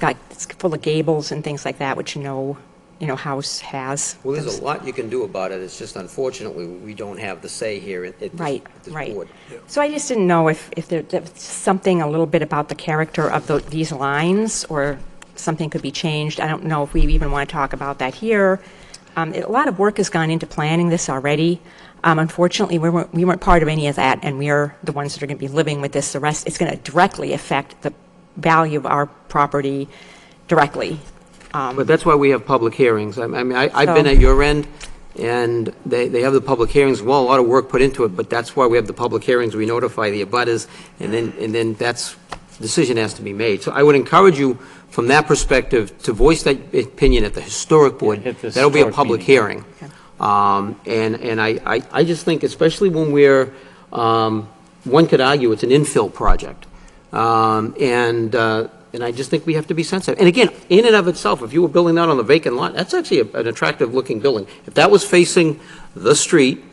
full of gables and things like that, which no, house has. Well, there's a lot you can do about it. It's just unfortunately, we don't have the say here at this Right. board. So I just didn't know if there's something a little bit about the character of these lines, or something could be changed. I don't know if we even want to talk about that here. A lot of work has gone into planning this already. Unfortunately, we weren't part of any of that, and we are the ones that are going to be living with this. The rest, it's going to directly affect the value of our property directly. But that's why we have public hearings. I've been at your end, and they have the public hearings. Well, a lot of work put into it, but that's why we have the public hearings. We notify the abutters, and then that's, decision has to be made. So I would encourage you, from that perspective, to voice that opinion at the historic board. That'll be a public hearing. And I just think, especially when we're, one could argue it's an infill project. And I just think we have to be sensitive. And again, in and of itself, if you were building that on the vacant lot, that's actually an attractive-looking building. If that was facing the street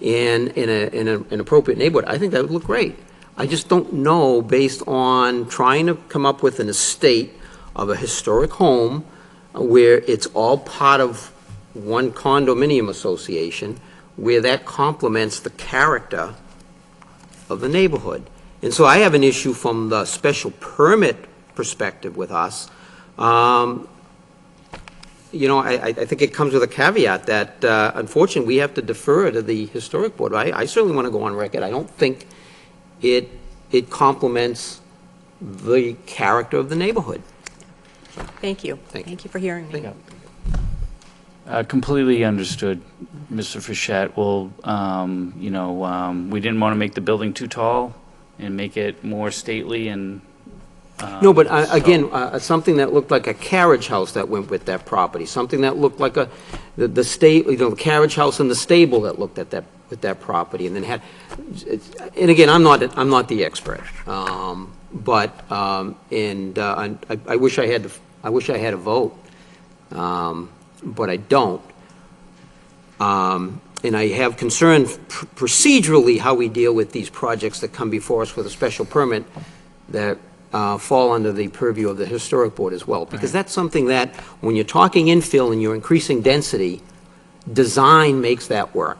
in an appropriate neighborhood, I think that would look great. I just don't know, based on trying to come up with an estate of a historic home where it's all part of one condominium association, where that complements the character of the neighborhood. And so I have an issue from the special permit perspective with us. I think it comes with a caveat that, unfortunately, we have to defer to the historic board. I certainly want to go on record. I don't think it complements the character of the neighborhood. Thank you. Thank you for hearing me. Completely understood, Mr. Fischette. Well, we didn't want to make the building too tall and make it more stately and... No, but again, something that looked like a carriage house that went with that property, something that looked like the carriage house and the stable that looked at that, with that property, and then had, and again, I'm not the expert, I wish I had a vote, but I don't. And I have concern procedurally how we deal with these projects that come before us with a special permit that fall under the purview of the historic board as well. Because that's something that, when you're talking infill and you're increasing density, design makes that work.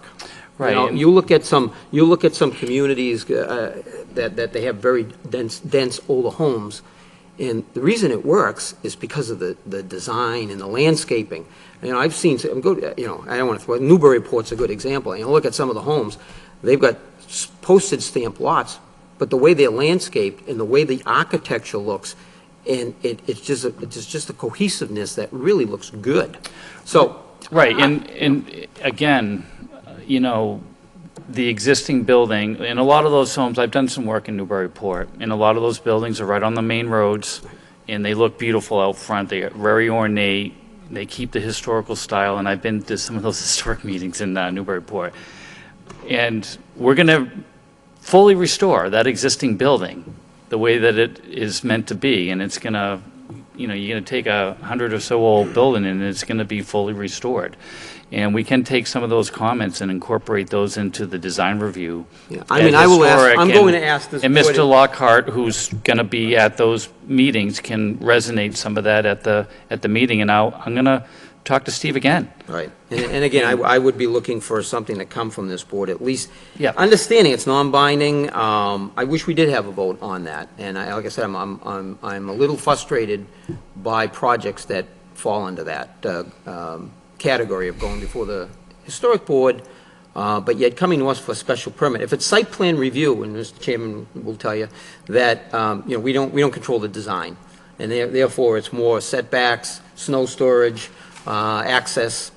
Right. You look at some communities that they have very dense older homes, and the reason it works is because of the design and the landscaping. I've seen, I don't want to throw, Newburyport's a good example. Look at some of the homes. They've got postage stamp lots, but the way they're landscaped and the way the architecture looks, and it's just a cohesiveness that really looks good. So. Right, and again, the existing building, in a lot of those homes, I've done some work in Newburyport, and a lot of those buildings are right on the main roads, and they look beautiful out front. They are very ornate. They keep the historical style, and I've been to some of those historic meetings in Newburyport. And we're going to fully restore that existing building the way that it is meant to be, and it's going to, you're going to take 100 or so old building, and it's going to be fully restored. And we can take some of those comments and incorporate those into the design review. Yeah. I will ask, I'm going to ask this. And Mr. Lockhart, who's going to be at those meetings, can resonate some of that at the meeting. And I'm going to talk to Steve again. Right. And again, I would be looking for something to come from this board, at least understanding it's non-binding. I wish we did have a vote on that. And like I said, I'm a little frustrated by projects that fall into that category of going before the historic board, but yet coming to us for a special permit. If it's site plan review, and Mr. Chairman will tell you that we don't control the design, and therefore it's more setbacks, snow storage, access,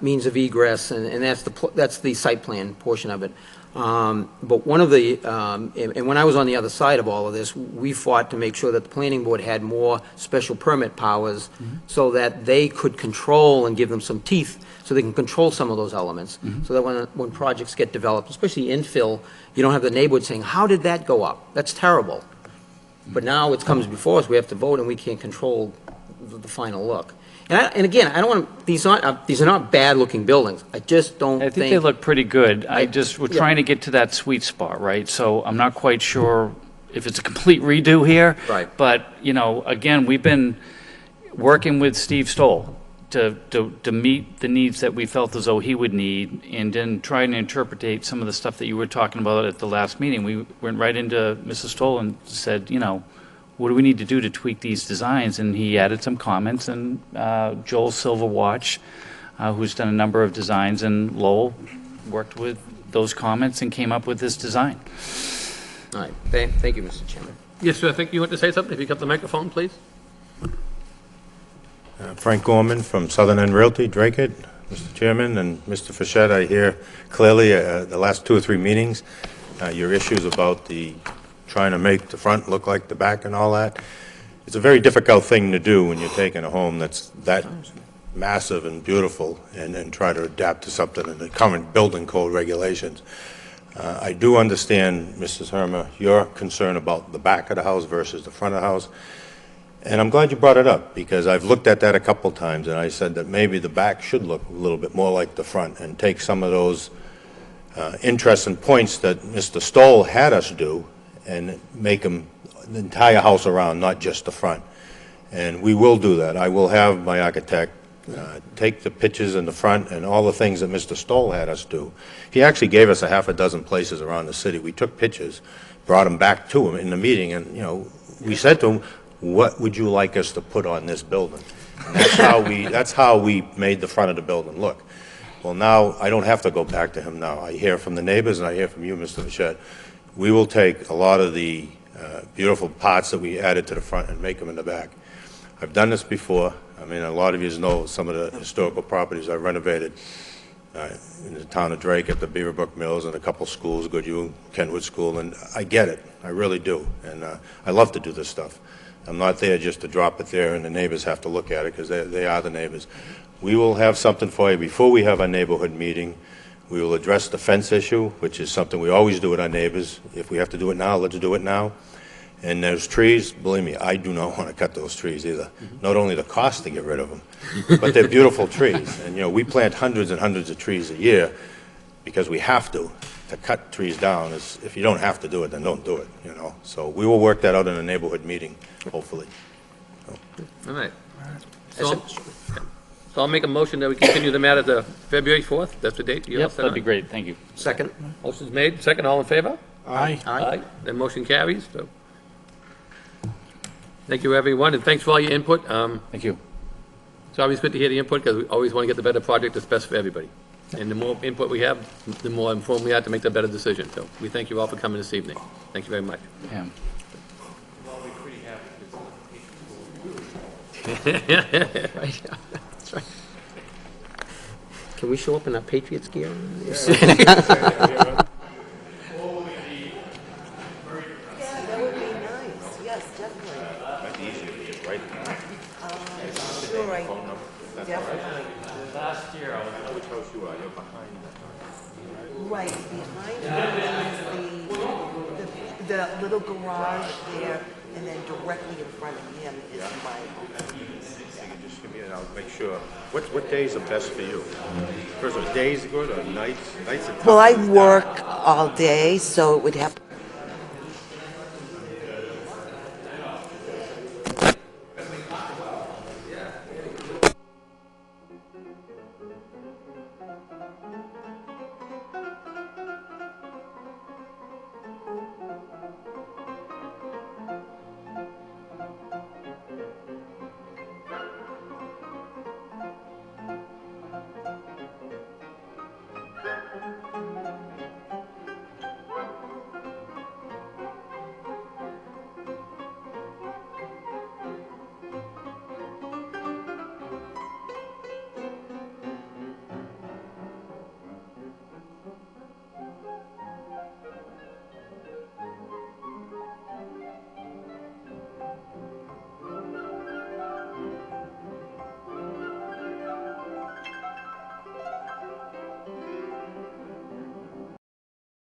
means of egress, and that's the site plan portion of it. But one of the, and when I was on the other side of all of this, we fought to make sure that the planning board had more special permit powers so that they could control and give them some teeth, so they can control some of those elements. So that when projects get developed, especially infill, you don't have the neighborhood saying, how did that go up? That's terrible. But now it comes before us, we have to vote, and we can't control the final look. And again, I don't want, these are not bad-looking buildings. I just don't I think they look pretty good. We're trying to get to that sweet spot, right? So I'm not quite sure if it's a complete redo here. Right. But, again, we've been working with Steve Stoll to meet the needs that we felt as though he would need, and then trying to interpretate some of the stuff that you were talking about at the last meeting. We went right into Mrs. Stoll and said, what do we need to do to tweak these designs? And he added some comments, and Joel Silverwatch, who's done a number of designs in Lowell, worked with those comments and came up with this design. All right, thank you, Mr. Chairman. Yes, sir, I think you want to say something. If you got the microphone, please. Frank Gorman from Southern End Realty, Dracut. Mr. Chairman and Mr. Fischett, I hear clearly the last 2 or 3 meetings, your issues about trying to make the front look like the back and all that. It's a very difficult thing to do when you're taking a home that's that massive and beautiful and try to adapt to something in the current building code regulations. I do understand, Mrs. Hermer, your concern about the back of the house versus the front of the house. And I'm glad you brought it up, because I've looked at that a couple times, and I said that maybe the back should look a little bit more like the front and take some of those interesting points that Mr. Stoll had us do and make them the entire house around, not just the front. And we will do that. I will have my architect take the pictures in the front and all the things that Mr. Stoll had us do. He actually gave us a half a dozen places around the city. We took pictures, brought them back to him in the meeting, and we said to him, what would you like us to put on this building? And that's how we made the front of the building look. Well, now I don't have to go back to him now. I hear from the neighbors and I hear from you, Mr. Fischett. We will take a lot of the beautiful parts that we added to the front and make them in the back. I've done this before. I mean, a lot of you know some of the historical properties I renovated in the town of Drake at the Beaverbrook Mills and a couple schools, Goodhue, Kenwood School, and I get it. I really do. And I love to do this stuff. I'm not there just to drop it there and the neighbors have to look at it, because they are the neighbors. We will have something for you before we have our neighborhood meeting. We will address the fence issue, which is something we always do with our neighbors. If we have to do it now, let's do it now. And those trees, believe me, I do not want to cut those trees either. Not only the cost to get rid of them, but they're beautiful trees. And we plant hundreds and hundreds of trees a year because we have to cut trees down. If you don't have to do it, then don't do it, So we will work that out in a neighborhood meeting, hopefully. All right. So I'll make a motion that we continue the matter to February 4th. That's the date? Yep, that'd be great. Thank you. Second. Motion's made. Second, all in favor? Aye. Aye. Then motion carries. So, thank you, everyone, and thanks for all your input. Thank you. It's always good to hear the input, because we always want to get the better project that's best for everybody. And the more input we have, the more informed we are to make the better decision. So we thank you all for coming this evening. Thank you very much. Yeah. Right. That's right. Can we show up in our Patriots gear? That would be nice, yes, definitely. Might be easier to get right. Sure, definitely. Last year, I was... Which house you are? You're behind that. Right, behind him is the little garage there, and then directly in front of him is my home. Just give me, and I'll make sure. What days are best for you? First of all, days good or nights? Nights are tough. Well, I work all day, so it would have